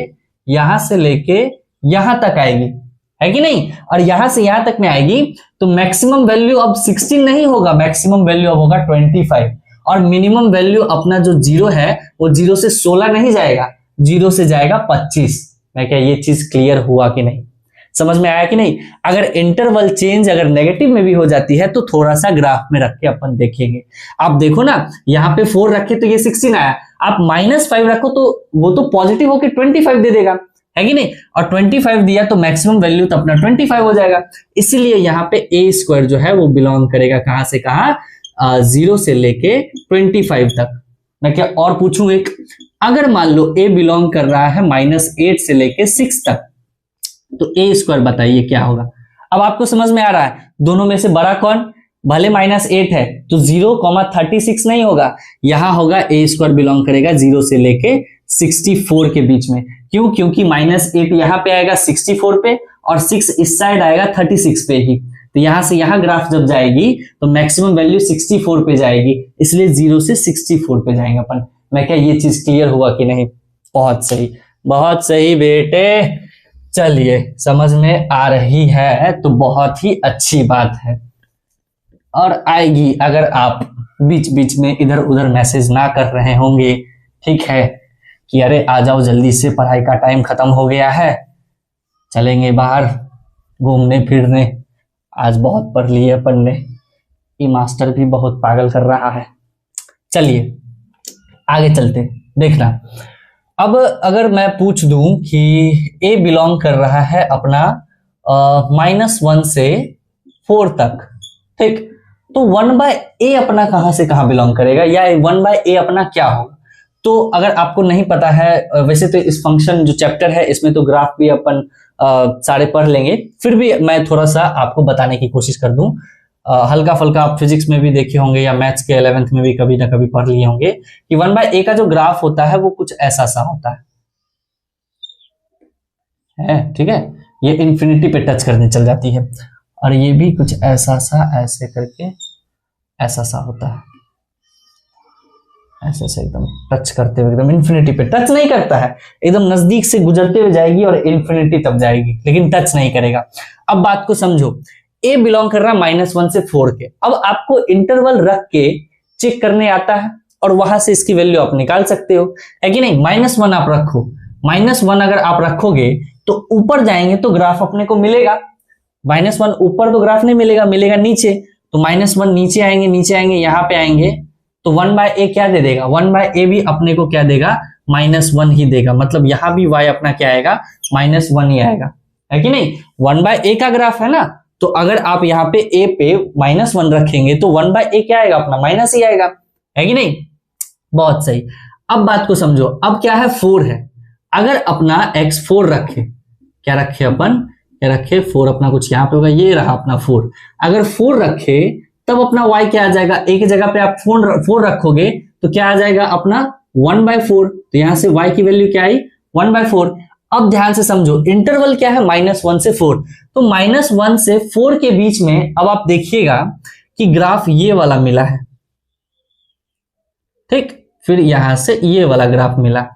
यहां तक आएगी, है कि नहीं? और यहां से यहां तक में आएगी तो मैक्सिमम वैल्यू अब 16 नहीं होगा, मैक्सिमम वैल्यू अब होगा 25 और मिनिमम वैल्यू अपना जो 0 है वो 0 से 16 नहीं जाएगा, 0 से जाएगा 25। मैं क्या, ये चीज क्लियर हुआ कि नहीं? समझ में आया कि नहीं? अगर इंटरवल चेंज अगर नेगेटिव में भी हो जाती है तो थोड़ा सा ग्राफ में रख के अपन देखेंगे। आप देखो ना, यहाँ पे 4 रखे तो ये 16 आया, आप -5 रखो तो वो तो पॉजिटिव होके 25 दे देगा, है कि नहीं? और 25 दिया तो मैक्सिमम वैल्यू तो अपना 25 हो जाएगा। इसीलिए यहाँ पे ए स्क्वायर जो है वो बिलोंग करेगा कहां से कहां, 0 से लेके 25 तक। मैं क्या और पूछूं एक, अगर मान लो ए बिलोंग कर रहा है -8 से लेके 6 तक, तो ए स्क्वायर बताइए क्या होगा? अब आपको समझ में आ रहा है दोनों में से बड़ा कौन? भले -8 है तो 0,36 नहीं होगा, यहां होगा ए स्क्वायर बिलोंग करेगा 0 से लेके 64 के बीच में। क्यों? क्योंकि -8 यहां पे आएगा 64 पे और 6 इस साइड आएगा 36 पे ही, तो यहां से यहां ग्राफ जब जाएगी तो मैक्सिमम वैल्यू 64 पे जाएगी, इसलिए 0 से 64 पे जाएंगे अपन। मैं क्या, ये चीज क्लियर हुआ कि नहीं? बहुत सही बेटे। चलिए, समझ में आ रही है तो बहुत ही अच्छी बात है, और आएगी अगर आप बीच बीच में इधर उधर मैसेज ना कर रहे होंगे, ठीक है? कि अरे आ जाओ जल्दी से, पढ़ाई का टाइम खत्म हो गया है, चलेंगे बाहर घूमने फिरने, आज बहुत पढ़ लिए अपन ने, ये मास्टर भी बहुत पागल कर रहा है। चलिए आगे चलते, देखना। अब अगर मैं पूछ दूं कि ए बिलोंग कर रहा है अपना -1 से 4 तक, ठीक, तो 1/a अपना कहां से कहां बिलोंग करेगा, या 1/a अपना क्या होगा। तो अगर आपको नहीं पता है, वैसे तो इस फंक्शन जो चैप्टर है इसमें तो ग्राफ भी अपन सारे पढ़ लेंगे, फिर भी मैं थोड़ा सा आपको बताने की कोशिश कर दूं। हल्का फुल्का आप फिजिक्स में भी देखे होंगे या मैथ्स के 11th में भी कभी ना कभी पढ़ लिए होंगे कि 1/a का जो ग्राफ होता है वो कुछ ऐसा सा होता है, ठीक है, ये इंफिनिटी पे टच करने चल जाती है, और ये भी कुछ ऐसा सा, ऐसे करके ऐसा सा होता है, ऐसे से एकदम टच करते हुए, एकदम इंफिनिटी पे टच नहीं करता है, एकदम नजदीक से गुजरते हुए जाएगी और इंफिनिटी तब जाएगी, लेकिन टच नहीं करेगा। अब बात को समझो, ए बिलोंग कर रहा है -1 से 4 के। अब आपको इंटरवल रख के चेक करने आता है और वहां से इसकी वैल्यू आप निकाल सकते हो, है कि नहीं। -1 आप रखो, -1 अगर आप रखोगे तो ऊपर जाएंगे तो ग्राफ अपने को मिलेगा, -1 ऊपर तो ग्राफ नहीं मिलेगा, मिलेगा नीचे, तो -1 नीचे आएंगे, नीचे आएंगे, यहाँ पे आएंगे तो 1/a क्या दे देगा, 1/a भी अपने को क्या देगा, -1 ही देगा, मतलब यहाँ भी y अपना क्या आएगा, -1 ही आएगा, है कि नहीं। 1/a का ग्राफ है ना, तो अगर आप यहाँ पे a पे -1 रखेंगे तो 1/a क्या आएगा अपना, माइनस ही आएगा, है कि नहीं। बहुत सही। अब बात को समझो, अब क्या है, 4 है, अगर अपना x 4 रखे, क्या रखे अपन, क्या रखे, 4 अपना कुछ यहाँ पे होगा, ये रहा अपना 4, अगर 4 रखे तब अपना y क्या आ जाएगा, एक जगह पे आप 4 रखोगे तो क्या आ जाएगा अपना 1/4, तो यहां से y की वैल्यू क्या आई, 1/4। अब ध्यान से समझो, इंटरवल क्या है, -1 से 4, तो -1 से 4 के बीच में अब आप देखिएगा कि ग्राफ ये वाला मिला है, ठीक, फिर यहां से ये वाला ग्राफ मिला,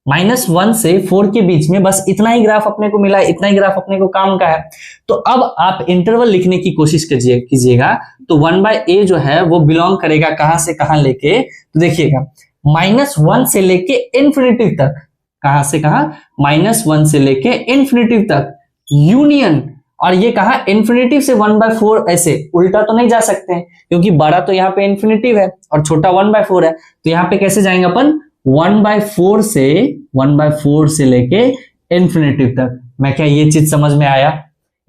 -1 से 4 के बीच में बस इतना ही ग्राफ अपने को मिला, इतना ही ग्राफ अपने को काम का है। तो अब आप इंटरवल लिखने की कोशिश कीजिएगा, तो 1/a जो है वो बिलोंग करेगा कहां से कहां लेके, तो देखिएगा -1 से लेके इंफिनिटी तक, कहां से कहां, -1 से लेके इंफिनिटी तक यूनियन, और ये कहा इंफिनिटी से 1/4, ऐसे उल्टा तो नहीं जा सकते हैं क्योंकि बड़ा तो यहाँ पे इंफिनिटी है और छोटा 1/4 है, तो यहाँ पे कैसे जाएंगे अपन, 1/4 से लेके इंफिनिटी तक। मैं क्या ये चीज समझ में आया,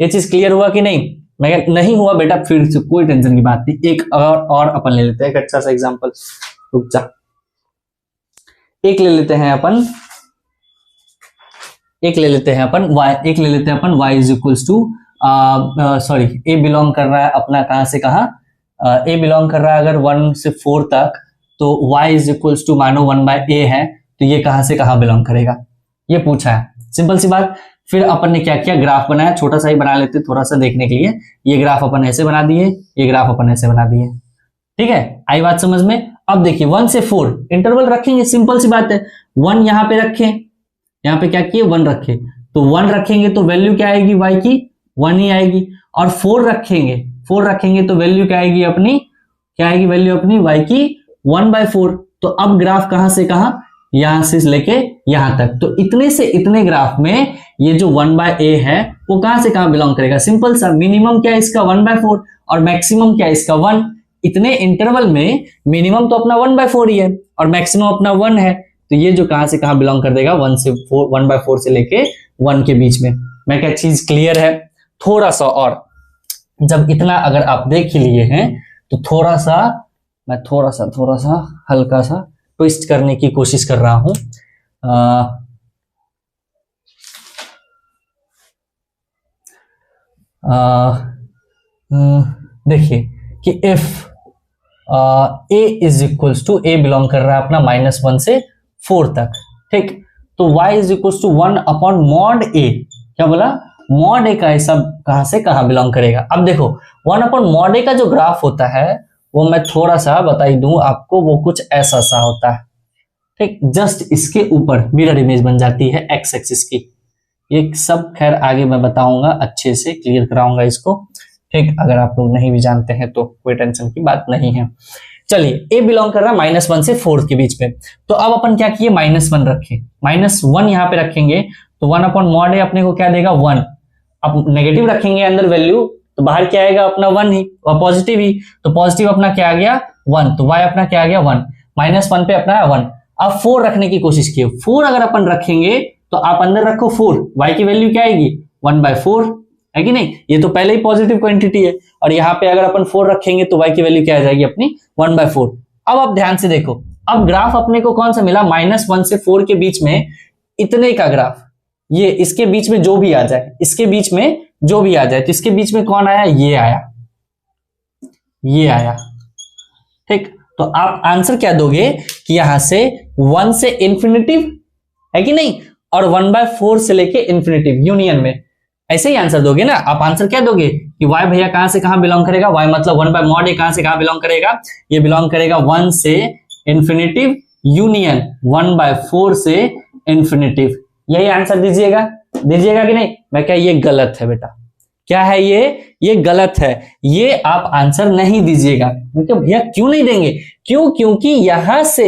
ये चीज क्लियर हुआ कि नहीं। मैं क्या नहीं हुआ बेटा, फिर से कोई टेंशन की बात नहीं, एक और अपन ले लेते हैं, एक अच्छा सा एग्जांपल, रुक जा, एक ले लेते हैं अपन y is equals to, sorry, A belong कर रहा है अपना कहां से कहां, ए बिलोंग कर रहा है अगर 1 से 4 तक, तो y इज इक्वल्स टू मानो 1/a है, तो ये कहां से कहां बिलोंग करेगा, ये पूछा है, सिंपल सी बात। फिर अपन ने क्या किया, ग्राफ बनाया, छोटा सा ही बना लेते थोड़ा सा देखने के लिए, ये ग्राफ अपन ऐसे बना दिए, ये ग्राफ अपन ऐसे बना दिए, ठीक है, आई बात समझ में। अब देखिए 1 से 4 इंटरवल रखेंगे, सिंपल सी बात है, 1 यहाँ पे रखें, यहाँ पे क्या किए 1 रखे, तो 1 रखेंगे तो वैल्यू क्या आएगी y की, 1 ही आएगी, और 4 रखेंगे तो वैल्यू क्या आएगी अपनी, क्या आएगी वैल्यू अपनी y की 1/4। तो अब ग्राफ कहां से कहां, यहां से लेके यहां तक, तो इतने से इतने ग्राफ में ये जो 1/a है वो कहां से कहां बिलोंग करेगा, सिंपल सा, मिनिमम क्या है इसका 1/4 और मैक्सिमम क्या है इसका 1, इतने इंटरवल में मिनिमम तो अपना 1/4 ही है और मैक्सिमम अपना 1 है, तो ये जो कहां से कहां बिलोंग कर देगा, 1/4 से लेके 1 के बीच में। मैं क्या चीज क्लियर है, थोड़ा सा और, जब इतना अगर आप देख ही लिए हैं तो मैं थोड़ा सा हल्का सा ट्विस्ट करने की कोशिश कर रहा हूं। देखिए कि if a is equals to, a belong कर रहा है अपना -1 से 4 तक, ठीक, तो y is equals to 1/mod a, क्या बोला, mod a का सब कहां से कहां बिलोंग करेगा। अब देखो 1/mod a का जो ग्राफ होता है वो मैं थोड़ा सा बताई दूं आपको, वो कुछ ऐसा सा होता है, ठीक, जस्ट इसके ऊपर मिरर इमेज बन जाती है x एक्सिस की, ये सब खैर आगे मैं बताऊंगा, अच्छे से क्लियर कराऊंगा इसको, ठीक, अगर आप लोग नहीं भी जानते हैं तो कोई टेंशन की बात नहीं है। चलिए ए बिलोंग कर रहा है -1 से 4 के बीच में, तो अब अपन क्या किए -1 रखे, -1 यहाँ पे रखेंगे तो 1/mod ए अपने को क्या देगा 1। अब नेगेटिव रखेंगे अंदर वैल्यू तो बाहर क्या आएगा अपना 1 ही और पॉजिटिव ही, तो पॉजिटिव अपना क्या आ गया 1, तो y अपना क्या आ गया 1, -1 पे अपना 1। अब 4 रखने की कोशिश किए, 4 अगर अपन रखेंगे तो आप अंदर रखो 4, y की वैल्यू क्या आएगी 1/4 है कि नहीं, ये तो पहले ही पॉजिटिव क्वांटिटी है, और यहाँ पे अगर अपन 4 रखेंगे तो y की वैल्यू क्या आ जाएगी अपनी 1/4। अब आप ध्यान से देखो, अब ग्राफ अपने को कौन सा मिला -1 से 4 के बीच में इतने का ग्राफ, ये इसके बीच में जो भी आ जाए, इसके बीच में जो भी आ जाए, तो इसके बीच में कौन आया, ये आया, ये आया, ठीक। तो आप आंसर क्या दोगे कि यहां से 1 से इंफिनिटिव है कि नहीं, और 1/4 से लेके इंफिनिटिव यूनियन में, ऐसे ही आंसर दोगे ना। आप आंसर क्या दोगे कि y भैया कहां से कहां बिलोंग करेगा, y मतलब 1/mod ए कहां से कहां बिलोंग करेगा, ये बिलोंग करेगा 1 से इंफिनिटिव यूनियन 1/4 से इंफिनिटिव, यही आंसर दीजिएगा, दीजिएगा कि नहीं। मैं क्या ये गलत है बेटा, क्या है ये गलत है, ये आप आंसर नहीं दीजिएगा। भैया क्यों नहीं देंगे, क्यों, क्योंकि यहां से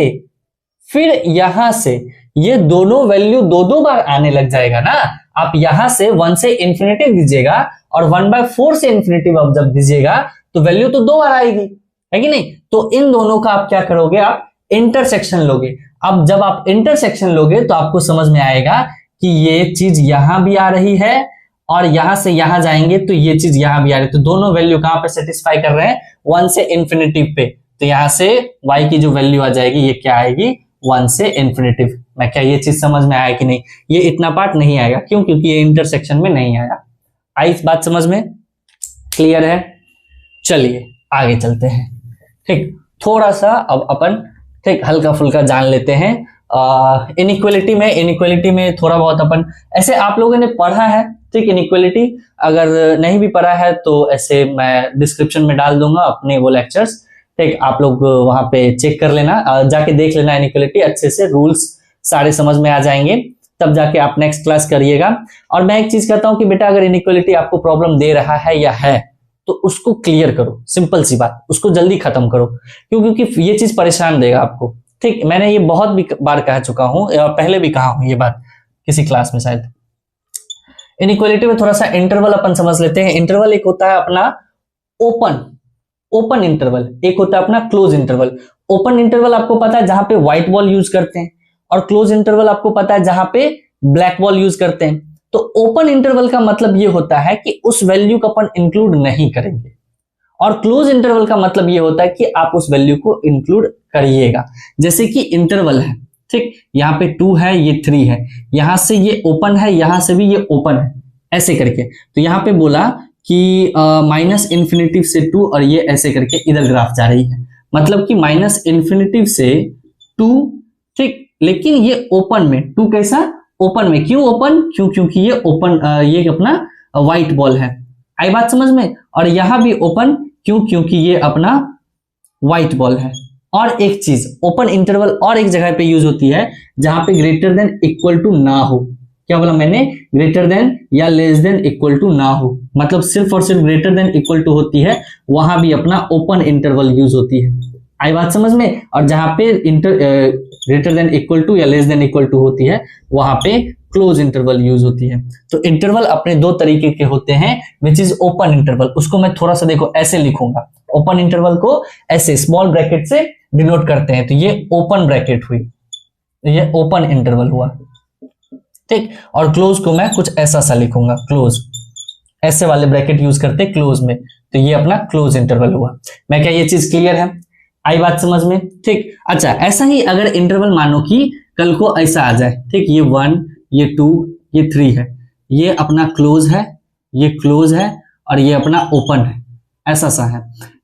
फिर यहां से ये दोनों वैल्यू दो बार आने लग जाएगा ना। आप यहां से 1 से इंफिनिटिव दीजिएगा और 1/4 से इंफिनिटिव आप जब दीजिएगा तो वैल्यू तो 2 बार आएगी, है कि नहीं। तो इन दोनों का आप क्या करोगे, आप इंटरसेक्शन लोगे। अब जब आप इंटरसेक्शन लोगे तो आपको समझ में आएगा कि ये चीज यहां भी आ रही है और यहां से यहां जाएंगे तो ये चीज यहां भी आ रही है, तो दोनों वैल्यू कहां पर सेटिस्फाई कर रहे हैं 1 से इंफिनिटिव पे। तो यहां से y की जो वैल्यू आ जाएगी ये क्या आएगी 1 से इंफिनिटिव। मैं क्या ये चीज समझ में आया कि नहीं, ये इतना पार्ट नहीं आएगा, क्यों, क्योंकि ये इंटरसेक्शन में नहीं आया। आई इस बात समझ में, क्लियर है। चलिए आगे चलते हैं, ठीक। थोड़ा सा अब अपन ठीक हल्का फुल्का जान लेते हैं इनइक्वालिटी में। इनइक्वालिटी में थोड़ा बहुत अपन ऐसे आप लोगों ने पढ़ा है, ठीक। इनइक्वालिटी अगर नहीं भी पढ़ा है तो ऐसे मैं डिस्क्रिप्शन में डाल दूंगा अपने वो लेक्चर्स, ठीक। आप लोग वहां पे चेक कर लेना, जाके देख लेना इनइक्वालिटी अच्छे से, रूल्स सारे समझ में आ जाएंगे, तब जाके आप नेक्स्ट क्लास करिएगा। और मैं एक चीज कहता हूं कि बेटा अगर इनइक्वालिटी आपको प्रॉब्लम दे रहा है या है तो उसको क्लियर करो, सिंपल सी बात, उसको जल्दी खत्म करो, क्योंकि ये चीज परेशान देगा आपको, ठीक। मैंने ये बहुत भी बार कह चुका हूं, पहले भी कहा हूं ये बात किसी क्लास में शायद। इनइक्वालिटी में थोड़ा सा इंटरवल अपन समझ लेते हैं। इंटरवल एक होता है अपना ओपन इंटरवल, एक होता है अपना क्लोज इंटरवल। ओपन इंटरवल आपको पता है जहां पे व्हाइट बॉल यूज करते हैं, और क्लोज इंटरवल आपको पता है जहां पे ब्लैक बॉल यूज करते हैं। तो ओपन इंटरवल का मतलब ये होता है कि उस वैल्यू को अपन इंक्लूड नहीं करेंगे, और क्लोज इंटरवल का मतलब ये होता है कि आप उस वैल्यू को इंक्लूड करिएगा। जैसे कि इंटरवल है, ठीक, यहाँ पे 2 है, ये 3 है, यहां से ये ओपन है, यहां से भी ये ओपन है, ऐसे करके। तो यहाँ पे बोला कि -∞ से 2 और ये ऐसे करके इधर ग्राफ जा रही है, मतलब कि -∞ से 2, ठीक। लेकिन ये ओपन में 2 कैसा ओपन में, क्यों ओपन, क्योंकि ये ओपन ये अपना व्हाइट बॉल है, आई बात समझ में। और यहां भी ओपन, क्योंकि ये अपना व्हाइट बॉल है। और एक चीज ओपन इंटरवल और एक जगह पे यूज होती है जहां पे ग्रेटर देन इक्वल टू ना हो। क्या बोला मैंने, ग्रेटर देन या लेस देन इक्वल टू ना हो, मतलब सिर्फ और सिर्फ ग्रेटर देन इक्वल टू होती है, वहां भी अपना ओपन इंटरवल यूज होती है, आई बात समझ में। और जहां पे ग्रेटर देन इक्वल टू या लेस देन इक्वल टू होती है वहां पे क्लोज इंटरवल यूज होती है। तो इंटरवल अपने 2 तरीके के होते हैं, विच इज ओपन इंटरवल। उसको मैं थोड़ा सा देखो ऐसे लिखूंगा, ओपन इंटरवल को ऐसे स्मॉल ब्रैकेट से डिनोट करते हैं, तो ये ओपन ब्रैकेट हुई, ये ओपन इंटरवल हुआ, ठीक। और क्लोज को मैं कुछ ऐसा सा लिखूंगा, क्लोज, ऐसे वाले ब्रैकेट यूज करते क्लोज में, तो ये अपना क्लोज इंटरवल हुआ। मैं क्या ये चीज क्लियर है, आई बात समझ में, ठीक। अच्छा, ऐसा ही अगर इंटरवल मानो कि कल को ऐसा आ जाए, ठीक, ये 1, ये 2, ये 3 है, ये अपना क्लोज है, ये क्लोज है, और ये अपना ओपन है, ऐसा सा है,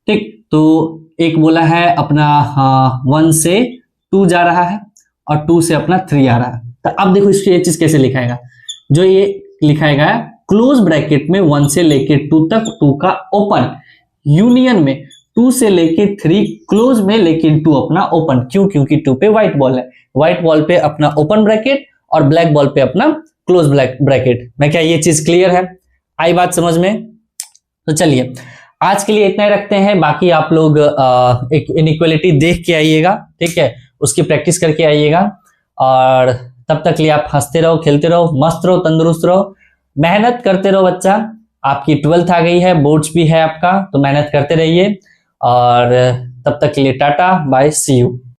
ठीक। तो एक बोला है अपना 1 से 2 जा रहा है और 2 से अपना 3 आ रहा है। तो अब देखो इसको ये चीज कैसे लिखाएगा, जो ये लिखाएगा क्लोज ब्रैकेट में 1 से लेके 2 तक 2 का ओपन, यूनियन में 2 से लेके 3 क्लोज में लेकिन 2 अपना ओपन, क्यों, क्योंकि 2 पे व्हाइट बॉल है, व्हाइट बॉल पे अपना ओपन ब्रैकेट और ब्लैक बॉल पे अपना क्लोज ब्रैकेट। मैं क्या ये चीज क्लियर है, आई बात समझ में। तो चलिए आज के लिए इतना ही रखते हैं, बाकी आप लोग एक इनइक्वालिटी देख के आइएगा, ठीक है, उसकी प्रैक्टिस करके आइएगा। और तब तक लिए आप हंसते रहो, खेलते रहो, मस्त रहो, तंदुरुस्त रहो, मेहनत करते रहो बच्चा। आपकी 12th आ गई है, बोर्ड्स भी है आपका, तो मेहनत करते रहिए। और तब तक के लिए टाटा बाय, सी यू।